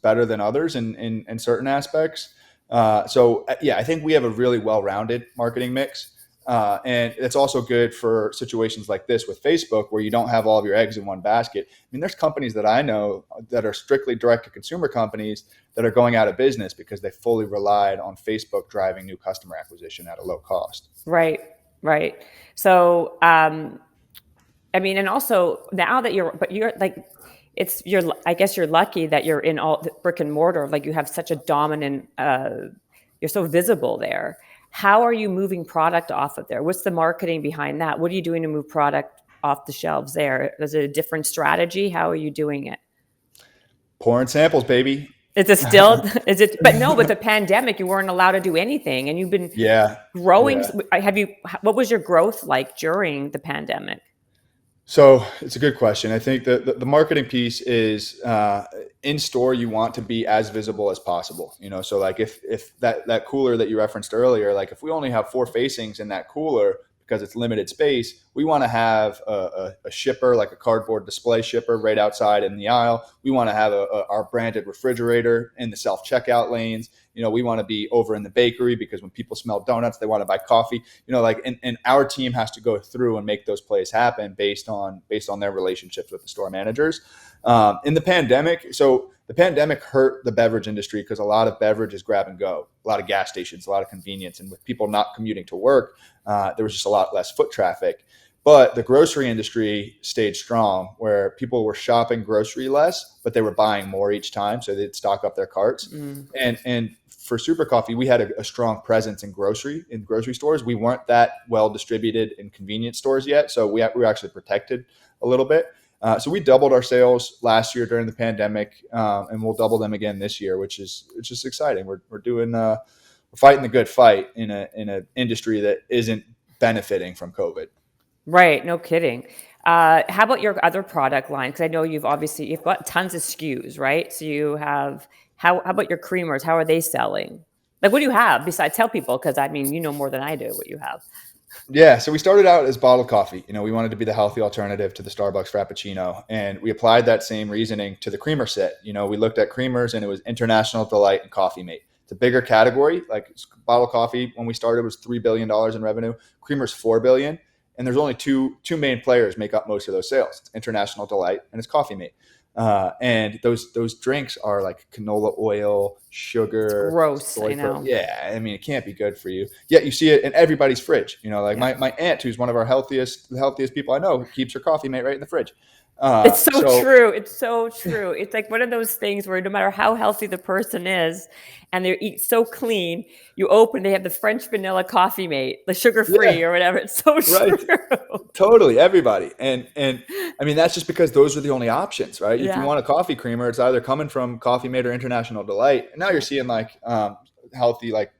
better than others in certain aspects. Yeah, I think we have a really well-rounded marketing mix. And it's also good for situations like this with Facebook, where you don't have all of your eggs in one basket. I mean, there's companies that I know that are strictly direct to consumer companies that are going out of business because they fully relied on Facebook driving new customer acquisition at a low cost. Right. So, I mean, and also now that I guess you're lucky that you're in all the brick and mortar. Like you have such a dominant, you're so visible there. How are you moving product off of there? What's the marketing behind that? What are you doing to move product off the shelves there? Is it a different strategy? How are you doing it? Pouring samples, baby. But no, with the pandemic, you weren't allowed to do anything, and you've been growing. Yeah. What was your growth like during the pandemic? So it's a good question. I think that the marketing piece is in store. You want to be as visible as possible. So like if that cooler that you referenced earlier, like if we only have 4 facings in that cooler because it's limited space, we want to have a shipper, like a cardboard display shipper, right outside in the aisle. We want to have our branded refrigerator in the self-checkout lanes. We want to be over in the bakery because when people smell donuts, they want to buy coffee. And our team has to go through and make those plays happen based on their relationships with the store managers. In the pandemic, the pandemic hurt the beverage industry because a lot of beverage is grab and go, a lot of gas stations, a lot of convenience. And with people not commuting to work, there was just a lot less foot traffic. But the grocery industry stayed strong, where people were shopping grocery less, but they were buying more each time. So they'd stock up their carts. And for Super Coffee, we had a strong presence in grocery stores. We weren't that well distributed in convenience stores yet. So we were actually protected a little bit. So we doubled our sales last year during the pandemic, and we'll double them again this year, which is exciting. We're fighting the good fight in an industry that isn't benefiting from COVID. Right. No kidding. How about your other product line? Because I know you've got tons of SKUs, right? So you have, how about your creamers? How are they selling? Like, what do you have besides? Tell people, because I mean, you know more than I do what you have. Yeah, so we started out as bottled coffee. We wanted to be the healthy alternative to the Starbucks Frappuccino, and we applied that same reasoning to the creamer set. We looked at creamers, and it was International Delight and Coffee Mate. It's a bigger category. Like bottled coffee, when we started, was $3 billion in revenue. Creamers, $4 billion, and there's only two main players make up most of those sales. It's International Delight and it's Coffee Mate. And those drinks are like canola oil, sugar. It's gross, I know. Yeah, I mean, it can't be good for you. Yet you see it in everybody's fridge. My aunt, who's one of our healthiest people I know, keeps her Coffee Mate right in the fridge. It's so true. It's so true. It's like one of those things where no matter how healthy the person is and they eat so clean, you open, they have the French vanilla Coffee Mate, the sugar-free or whatever. It's so true. Totally. Everybody. And I mean, that's just because those are the only options, right? If you want a coffee creamer, it's either coming from Coffee Mate or International Delight. And now you're seeing like healthy, like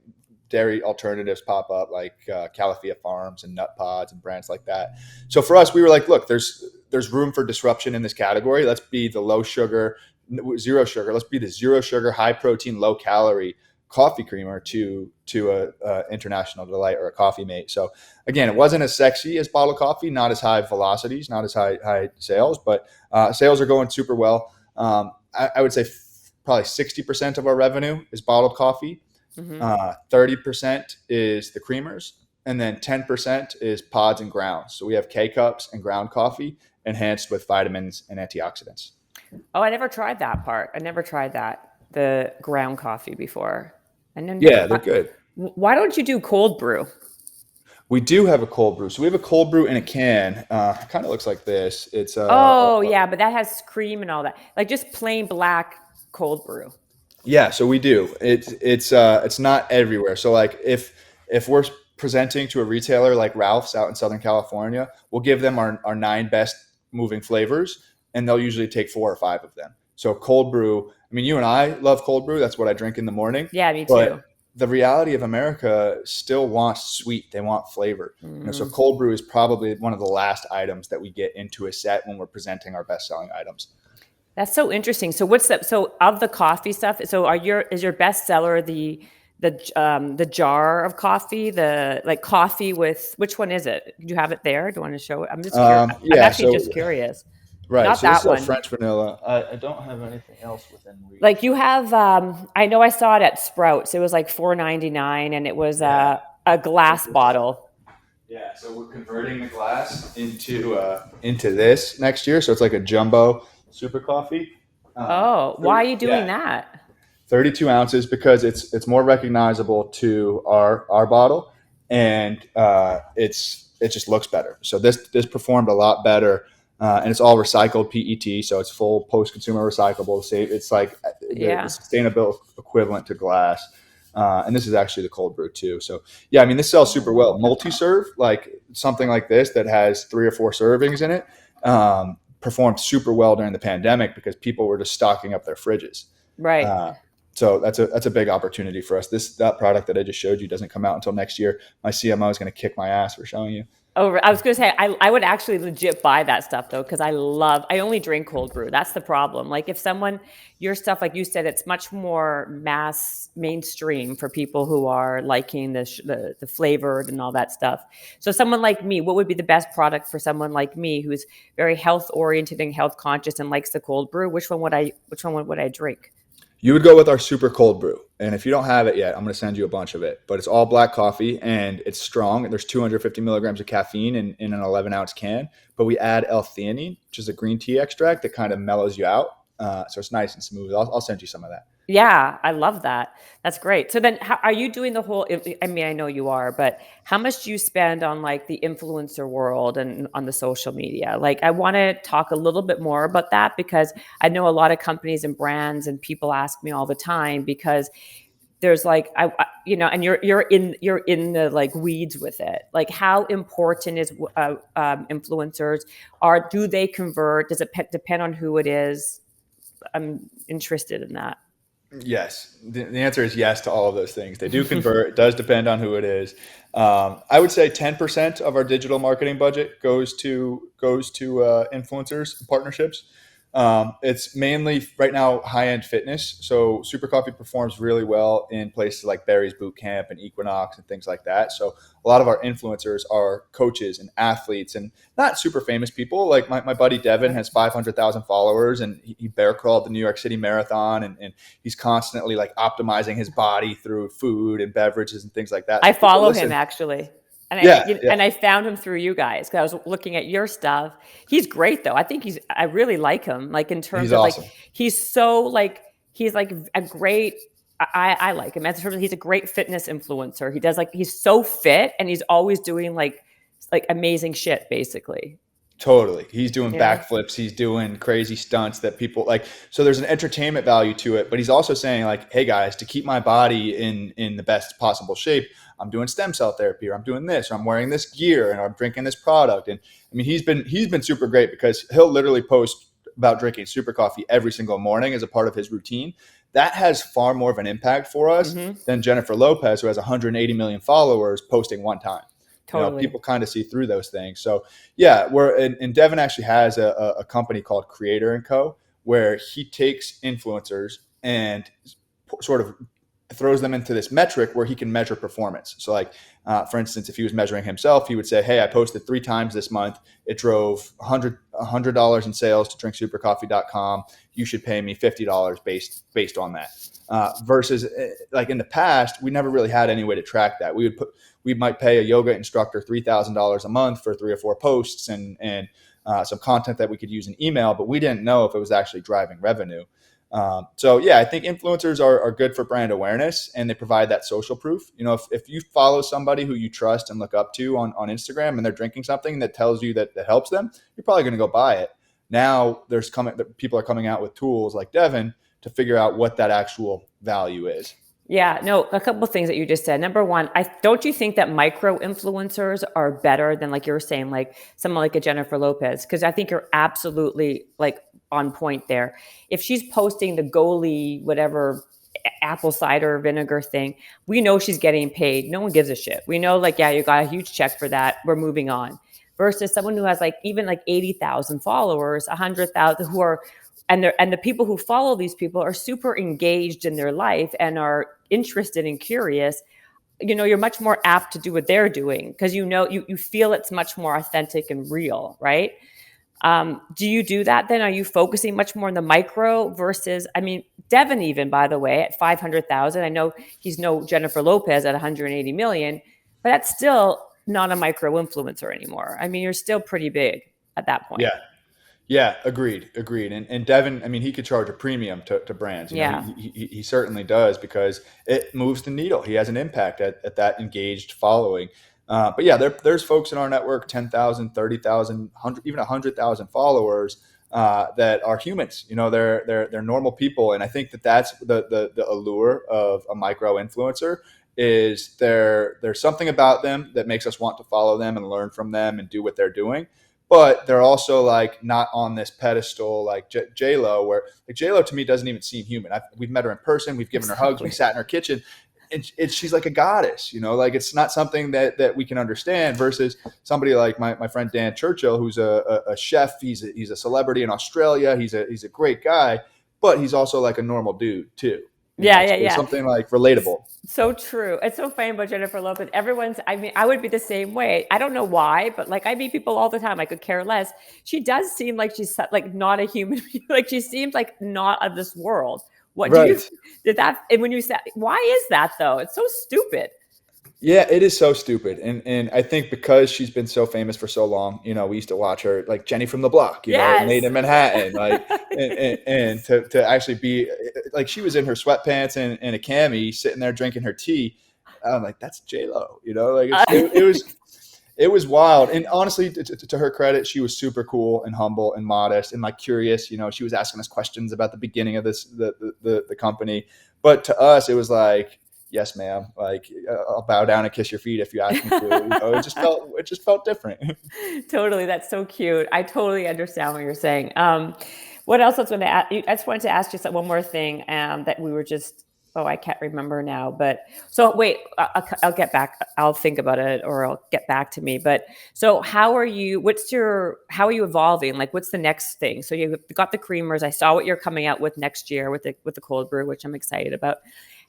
dairy alternatives pop up, like Califia Farms and Nut Pods and brands like that. So for us, we were like, look, there's room for disruption in this category. Let's be the low sugar, zero sugar. Let's be the zero sugar, high protein, low calorie coffee creamer to a International Delight or a Coffee Mate. So again, it wasn't as sexy as bottled coffee, not as high velocities, not as high sales, but sales are going super well. I would say probably 60% of our revenue is bottled coffee. 30% is the creamers, and then 10% is pods and grounds. So we have K-cups and ground coffee enhanced with vitamins and antioxidants. Oh, I never tried that part. I never tried that, the ground coffee before. And then Yeah, they're good. Why don't you do cold brew? We do have a cold brew. So we have a cold brew in a can. It kind of looks like this. It's yeah, but that has cream and all that. Like just plain black cold brew. Yeah, so we do. It's not everywhere. So like if we're presenting to a retailer like Ralph's out in Southern California, we'll give them our 9 best moving flavors, and they'll usually take 4 or 5 of them. So cold brew, I mean, you and I love cold brew. That's what I drink in the morning. Yeah, me But too. the reality of America still wants sweet. They want flavor. So cold brew is probably one of the last items that we get into a set when we're presenting our best-selling items. That's so interesting. So what's that? So of the coffee stuff, so is your best seller the jar of coffee, the like coffee with, which one is it? Do you have it there? Do you want to show it? I'm just curious. I'm actually just curious. Right. Not so that this is one. our French vanilla. I don't have anything else within reach. Like you have, I know I saw it at Sprouts. It was like $4.99, and it was a glass bottle. Yeah. So we're converting the glass into this next year. So it's like a jumbo super coffee. Why are you doing that? 32 ounces because it's more recognizable to our bottle, and it just looks better. So this performed a lot better. And it's all recycled PET, so it's full post-consumer recyclable. It's like the sustainable equivalent to glass. And this is actually the cold brew too. So yeah, I mean, this sells super well. Multi-serve, like something like this that has 3 or 4 servings in it, performed super well during the pandemic because people were just stocking up their fridges. Right. So that's a big opportunity for us. That product that I just showed you doesn't come out until next year. My CMO is going to kick my ass for showing you. Oh, I was going to say, I would actually legit buy that stuff though, because I only drink cold brew. That's the problem. Like if your stuff, like you said, it's much more mainstream for people who are liking the flavored and all that stuff. So someone like me, what would be the best product for someone like me who's very health oriented and health conscious and likes the cold brew? Which one would I drink? You would go with our super cold brew. And if you don't have it yet, I'm going to send you a bunch of it. But it's all black coffee, and it's strong. There's 250 milligrams of caffeine in an 11-ounce can. But we add L-theanine, which is a green tea extract that kind of mellows you out. So it's nice and smooth. I'll send you some of that. Yeah, I love that. That's great. So then how are you doing the whole, I mean, I know you are, but how much do you spend on like the influencer world and on the social media? Like I want to talk a little bit more about that because I know a lot of companies and brands and people ask me all the time because there's like, and you're in the like weeds with it. Like how important is influencers? Do they convert? Does it depend on who it is? I'm interested in that. Yes. The answer is yes to all of those things. They do convert. It does depend on who it is. I would say 10% of our digital marketing budget goes to influencers and partnerships. It's mainly right now high-end fitness. So Super Coffee performs really well in places like Barry's Boot Camp and Equinox and things like that. So a lot of our influencers are coaches and athletes and not super famous people. Like my buddy Devin has 500,000 followers and he bear crawled the New York City Marathon and he's constantly like optimizing his body through food and beverages and things like that. I follow him actually. And I found him through you guys because I was looking at your stuff. He's great though. I really like him. Like in terms of awesome. Like, he's like a great, I like him. He's a great fitness influencer. He's so fit and he's always doing like amazing shit basically. Totally. He's doing backflips. He's doing crazy stunts that people like. So there's an entertainment value to it, but he's also saying like, hey guys, to keep my body in the best possible shape, I'm doing stem cell therapy or I'm doing this or I'm wearing this gear and I'm drinking this product. And I mean, he's been super great because he'll literally post about drinking super coffee every single morning as a part of his routine. That has far more of an impact for us than Jennifer Lopez, who has 180 million followers posting one time. Totally. People kind of see through those things. So yeah, and Devin actually has a company called Creator & Co, where he takes influencers and sort of throws them into this metric where he can measure performance. So like, for instance, if he was measuring himself, he would say, hey, I posted 3 times this month. It drove $100 in sales to drinksupercoffee.com. You should pay me $50 based on that. Versus like in the past, we never really had any way to track that. We might pay a yoga instructor $3,000 a month for 3 or 4 posts and some content that we could use in email, but we didn't know if it was actually driving revenue. So yeah, I think influencers are good for brand awareness, and they provide that social proof. You know, if you follow somebody who you trust and look up to on Instagram, and they're drinking something that tells you that helps them, you're probably going to go buy it. Now people are coming out with tools like Devin to figure out what that actual value is. Yeah, no, a couple of things that you just said. Number one, don't you think that micro influencers are better than, like you were saying, like someone like a Jennifer Lopez? Because I think you're absolutely like on point there. If she's posting the goalie, whatever, apple cider vinegar thing, we know she's getting paid. No one gives a shit. We know, like, yeah, you got a huge check for that. We're moving on. Versus someone who has like even like 80,000 followers, 100,000 who are, and the people who follow these people are super engaged in their life and are interested and curious. You know, you're much more apt to do what they're doing because you feel it's much more authentic and real, right? Do you do that then? Are you focusing much more on the micro versus, I mean, Devin even, by the way, at 500,000, I know he's no Jennifer Lopez at 180 million, but that's still not a micro influencer anymore. I mean, you're still pretty big at that point. Yeah, agreed. And Devin, I mean, he could charge a premium to brands. You know, he certainly does because it moves the needle. He has an impact at that engaged following. But yeah, there's folks in our network, 10,000, 30,000, 100, even 100,000 followers that are humans. You know, they're normal people. And I think that's the allure of a micro influencer is there's something about them that makes us want to follow them and learn from them and do what they're doing. But they're also like not on this pedestal like J-Lo, where like J-Lo to me doesn't even seem human. We've met her in person. We've given her hugs. We sat in her kitchen. And she's like a goddess, you know, like it's not something that we can understand versus somebody like my friend Dan Churchill, who's a chef. He's a celebrity in Australia. He's a great guy, but he's also like a normal dude too. Yeah. Something like relatable. So true. It's so funny about Jennifer Lopez. I mean, I would be the same way. I don't know why, but like I meet people all the time. I could care less. She does seem like she's like not a human being. Like she seems like not of this world. What right. And when you said, why is that though? It's so stupid. Yeah, it is so stupid. And I think because she's been so famous for so long, you know, we used to watch her like Jenny from the Block, you know, Made in Manhattan, like, and to actually be like, she was in her sweatpants and a cami sitting there drinking her tea. I'm like, that's J-Lo, you know, like it was wild. And honestly, to her credit, she was super cool and humble and modest and like curious, you know, she was asking us questions about the beginning of the company. But to us, it was like, yes, ma'am. Like I'll bow down and kiss your feet if you ask me to. You know, it just felt different. Totally, that's so cute. I totally understand what you're saying. What else I was going to ask? I just wanted to ask you one more thing that we were just. Oh, I can't remember now. But so wait, I'll get back. I'll think about it, or I'll get back to me. But so how are you? How are you evolving? Like, what's the next thing? So you got the creamers. I saw what you're coming out with next year with the cold brew, which I'm excited about.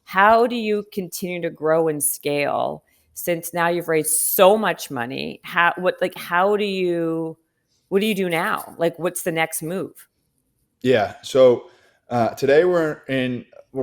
How do you continue to grow and scale since now you've raised so much money? What do you do now? Like, what's the next move? Yeah. So today we're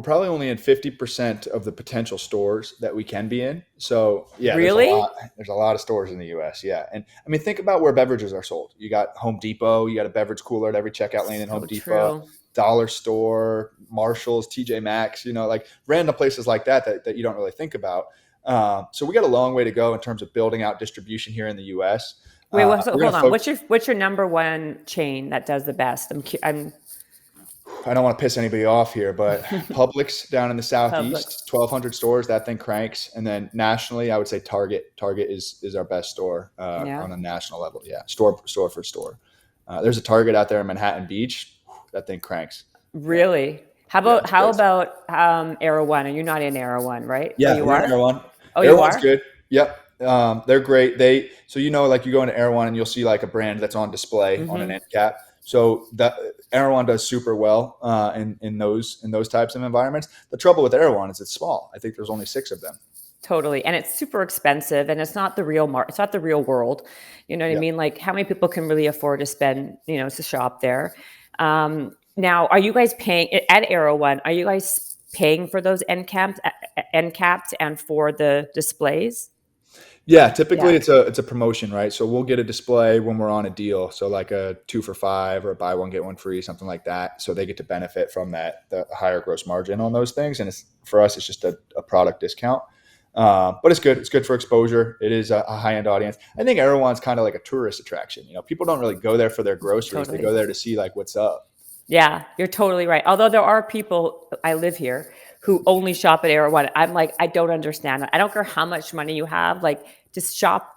probably only in 50% of the potential stores that we can be in. So yeah, really? There's a lot of stores in the US. Yeah. And I mean, think about where beverages are sold. You got Home Depot, you got a beverage cooler at every checkout lane in Home Depot. Dollar Store, Marshalls, TJ Maxx, you know, like random places like that you don't really think about. So we got a long way to go in terms of building out distribution here in the US. Wait, hold on. What's your number one chain that does the best? I don't want to piss anybody off here, but Publix down in the Southeast, 1,200 stores, that thing cranks. And then nationally, I would say Target. Target is our best store on a national level. Yeah, store for store. There's a Target out there in Manhattan Beach. That thing cranks. Really? How about Aero One? And you're not in Aero One, right? Yeah, you are. Aero One. Oh, Aero you One's are? good. Yep. They're great. So you know, like you go into Aero One and you'll see like a brand that's on display on an end cap. So that Erewhon does super well in those types of environments. The trouble with Erewhon is it's small. I think there's only 6 of them. Totally. And it's super expensive, and it's not the real it's not the real world. You know what I mean? Like, how many people can really afford to spend, to shop there? Now, are you guys paying at Erewhon? Are you guys paying for those end caps and for the displays? Yeah, typically it's a promotion, right? So we'll get a display when we're on a deal. So like a 2 for $5 or a buy one, get one free, something like that. So they get to benefit from the higher gross margin on those things. And for us, it's just a product discount. But it's good. It's good for exposure. It is a high-end audience. I think Erewhon's kind of like a tourist attraction. People don't really go there for their groceries. Totally. They go there to see like what's up. Yeah, you're totally right. Although there are people, I live here, who only shop at Erewhon. I'm like, I don't understand that. I don't care how much money you have. Like, to shop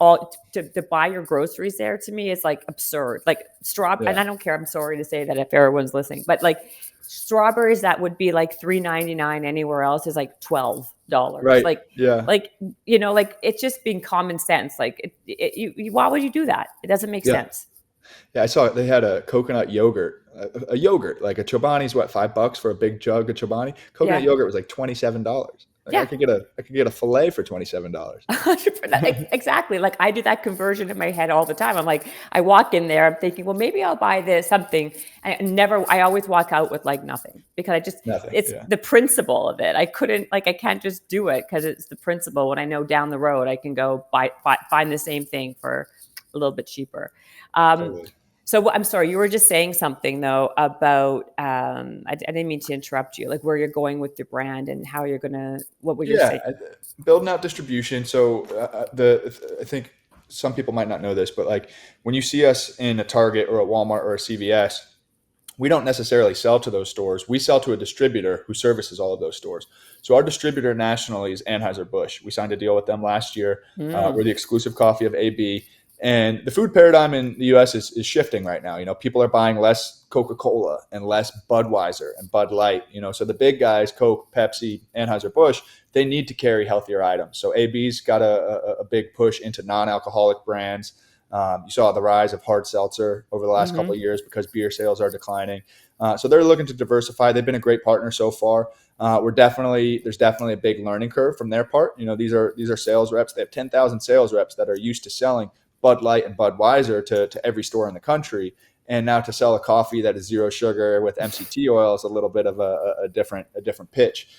to buy your groceries there, to me is like absurd. Like and I don't care. I'm sorry to say that if everyone's listening, but like strawberries that would be like $3.99 anywhere else is like $12. Right. Like, like it's just being common sense. Like, why would you do that? It doesn't make sense. Yeah, I saw it. They had a coconut yogurt, a yogurt, like a Chobani's what, $5 for a big jug of Chobani. Coconut yogurt was like $27. Like I could get a fillet for $27. 100%. Exactly. Like, I do that conversion in my head all the time. I'm like, I walk in there, I'm thinking, well, maybe I'll buy this something. I always walk out with like nothing, because it's the principle of it. I can't just do it because it's the principle. When I know down the road, I can go find the same thing for a little bit cheaper. Totally. So I'm sorry, you were just saying something though about, I didn't mean to interrupt you, like where you're going with your brand and how you're what would you say? Building out distribution. So I think some people might not know this, but like when you see us in a Target or a Walmart or a CVS, we don't necessarily sell to those stores. We sell to a distributor who services all of those stores. So our distributor nationally is Anheuser-Busch. We signed a deal with them last year. We're the exclusive coffee of AB. And the food paradigm in the U.S. is shifting right now. People are buying less Coca-Cola and less Budweiser and Bud Light. So the big guys, Coke, Pepsi, Anheuser-Busch, they need to carry healthier items. So AB's got a big push into non-alcoholic brands. You saw the rise of hard seltzer over the last couple of years because beer sales are declining. So they're looking to diversify. They've been a great partner so far. There's definitely a big learning curve from their part. These are sales reps. They have 10,000 sales reps that are used to selling Bud Light and Budweiser to every store in the country. And now to sell a coffee that is zero sugar with MCT oil is a little bit of a different pitch.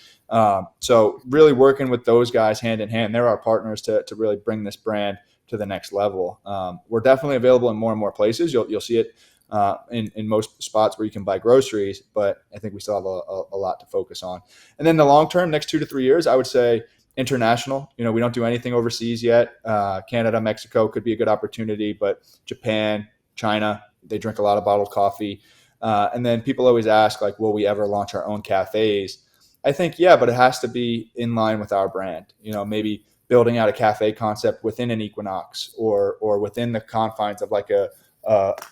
So really working with those guys hand in hand, they're our partners to really bring this brand to the next level. We're definitely available in more and more places. You'll see it in most spots where you can buy groceries, but I think we still have a lot to focus on. And then the long term, next 2 to 3 years, I would say international. We don't do anything overseas yet. Canada, Mexico could be a good opportunity, but Japan, China, they drink a lot of bottled coffee. And then people always ask, like, will we ever launch our own cafes? I think, yeah, but it has to be in line with our brand. Maybe building out a cafe concept within an Equinox or within the confines of like a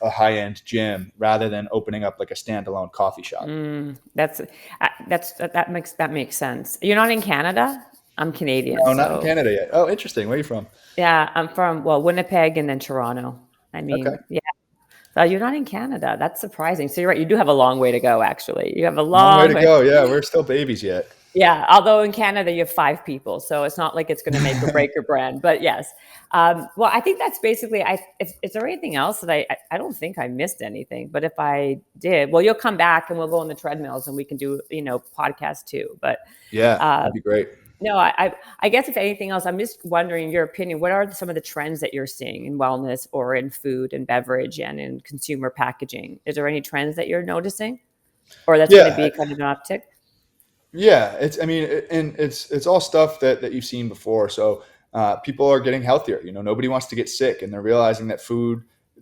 high-end gym, rather than opening up like a standalone coffee shop. That makes sense. You're not in Canada? I'm Canadian. No, not in Canada yet. Oh, interesting. Where are you from? Yeah, I'm from, Winnipeg and then Toronto. Okay. Yeah. So you're not in Canada. That's surprising. So you're right. You do have a long way to go, actually. You have a long way to go. Yeah, we're still babies yet. Yeah, although in Canada you have 5 people, so it's not like it's going to make or break your brand. But yes, well, I think that's basically. Is there anything else that I don't think I missed anything? But if I did, well, you'll come back and we'll go on the treadmills and we can do podcast too. But yeah, that'd be great. No, I guess if anything else, I'm just wondering your opinion. What are some of the trends that you're seeing in wellness or in food and beverage and in consumer packaging? Is there any trends that you're noticing, or that's going to be kind of an uptick? Yeah, it's all stuff that you've seen before. So people are getting healthier. Nobody wants to get sick, and they're realizing that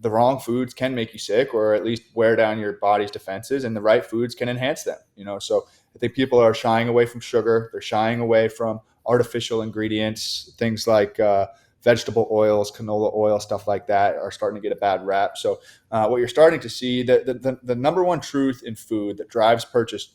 the wrong foods can make you sick, or at least wear down your body's defenses, and the right foods can enhance them. So I think people are shying away from sugar. They're shying away from artificial ingredients, things like vegetable oils, canola oil, stuff like that are starting to get a bad rap. So what you're starting to see, the number one truth in food that drives purchase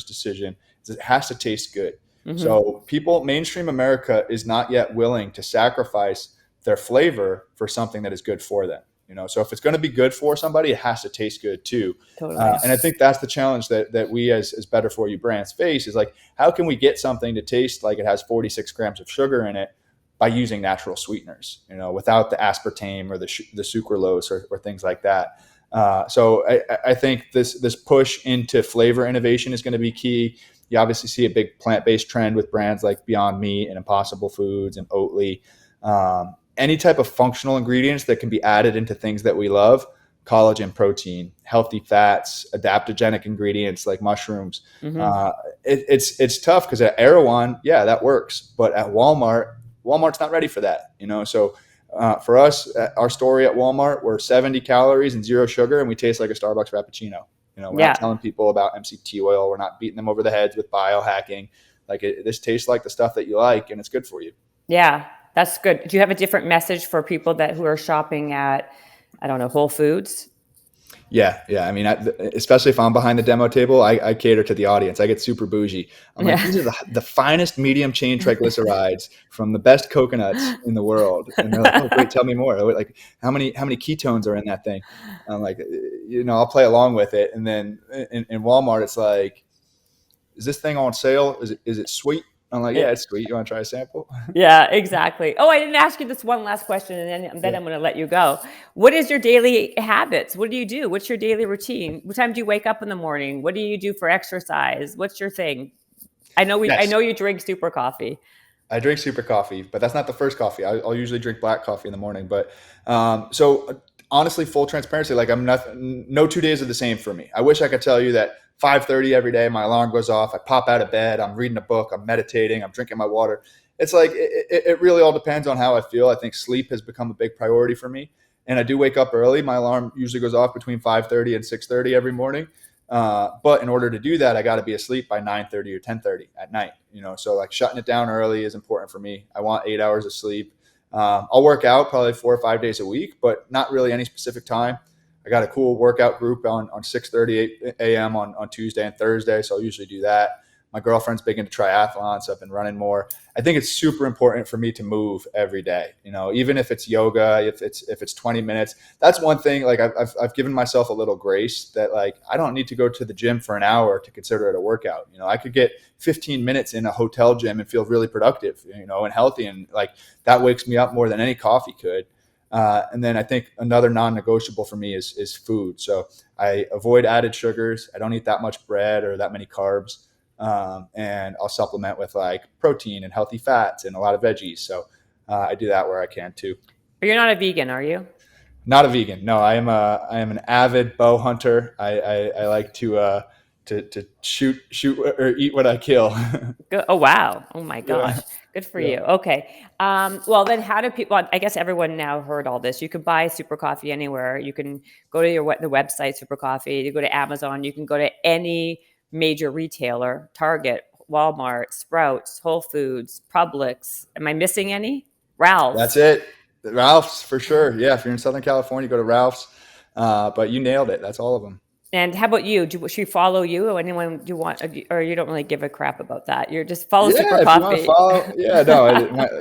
decision is it has to taste good. Mm-hmm. So mainstream America is not yet willing to sacrifice their flavor for something that is good for them. So if it's going to be good for somebody, it has to taste good too. Totally. And I think that's the challenge that we as better for you brands face, is like, how can we get something to taste like it has 46 grams of sugar in it by using natural sweeteners, without the aspartame or the sucralose or things like that. So I think this push into flavor innovation is going to be key. You obviously see a big plant-based trend with brands like Beyond Meat and Impossible Foods and Oatly. Any type of functional ingredients that can be added into things that we love: collagen, protein, healthy fats, adaptogenic ingredients like mushrooms. It's tough because at Erewhon, that works, but at Walmart's not ready for that. So for us, our story at Walmart, we're 70 calories and 0 sugar, and we taste like a Starbucks Frappuccino. We're not telling people about MCT oil. We're not beating them over the heads with biohacking. Like, this tastes like the stuff that you like, and it's good for you. Yeah, that's good. Do you have a different message for people who are shopping at, I don't know, Whole Foods? Yeah. I mean, especially if I'm behind the demo table, I cater to the audience. I get super bougie. I'm like, these are the finest medium chain triglycerides from the best coconuts in the world. And they're like, oh, great, tell me more. Like, how many ketones are in that thing? I'm like, I'll play along with it. And then in Walmart, it's like, is this thing on sale? Is it sweet? I'm like, yeah, it's sweet. You want to try a sample? Yeah, exactly. Oh, I didn't ask you this one last question, and then I'm going to let you go. What is your daily habits? What do you do? What's your daily routine? What time do you wake up in the morning? What do you do for exercise? What's your thing? I know you drink Super Coffee. I drink Super Coffee, but that's not the first coffee. I'll usually drink black coffee in the morning. But so honestly, full transparency, like, no 2 days are the same for me. I wish I could tell you that 5:30 every day, my alarm goes off, I pop out of bed, I'm reading a book, I'm meditating, I'm drinking my water. It's like, it really all depends on how I feel. I think sleep has become a big priority for me. And I do wake up early. My alarm usually goes off between 5:30 and 6:30 every morning. But in order to do that, I got to be asleep by 9:30 or 10:30 at night. So like, shutting it down early is important for me. I want 8 hours of sleep. I'll work out probably 4 or 5 days a week, but not really any specific time. I got a cool workout group on 6:30 a.m. on Tuesday and Thursday, so I'll usually do that. My girlfriend's big into triathlons, so I've been running more. I think it's super important for me to move every day. Even if it's yoga, if it's 20 minutes. That's one thing. Like, I've given myself a little grace that, like, I don't need to go to the gym for an hour to consider it a workout. I could get 15 minutes in a hotel gym and feel really productive, and healthy, and like, that wakes me up more than any coffee could. And then I think another non-negotiable for me is food. So I avoid added sugars. I don't eat that much bread or that many carbs. And I'll supplement with like protein and healthy fats and a lot of veggies. So I do that where I can too. But you're not a vegan, are you? Not a vegan. No, I am an avid bow hunter. I like to shoot or eat what I kill. Oh, wow. Oh my gosh. Yeah. Good for you. Okay. Well, then how do people, I guess everyone now heard all this. You can buy Super Coffee anywhere. You can go to the website, Super Coffee. You go to Amazon. You can go to any major retailer, Target, Walmart, Sprouts, Whole Foods, Publix. Am I missing any? Ralph's. That's it. Ralph's for sure. Yeah. If you're in Southern California, go to Ralph's. But you nailed it. That's all of them. And how about you? Should we follow you? Or anyone you want, or you don't really give a crap about that? You're just follow Super Coffee.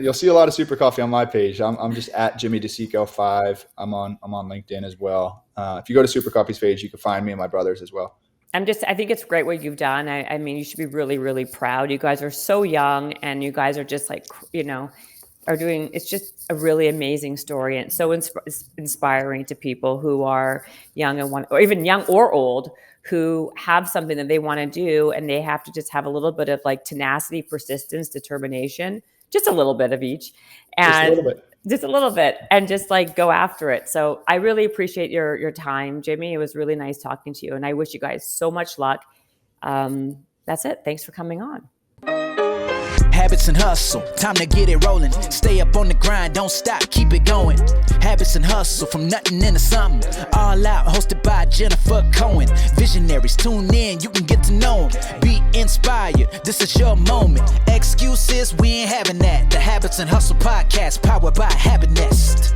You'll see a lot of Super Coffee on my page. I'm just at Jimmy DeCicco 5. I'm on LinkedIn as well. If you go to Super Coffee's page, you can find me and my brothers as well. I think it's great what you've done. I mean, you should be really, really proud. You guys are so young, and you guys are just like, it's just a really amazing story, and so inspiring to people who are young or even young or old, who have something that they want to do, and they have to just have a little bit of like tenacity, persistence, determination, just a little bit of each, and just a little bit, and just like go after it. So I really appreciate your time, Jimmy. It was really nice talking to you, and I wish you guys so much luck. That's it. Thanks for coming on. Habits and hustle, time to get it rolling. Stay up on the grind, don't stop, keep it going. Habits and hustle, from nothing into something. All out, hosted by Jennifer Cohen. Visionaries, tune in, you can get to know them. Be inspired, this is your moment. Excuses, we ain't having that. The Habits and Hustle podcast, powered by Habit Nest.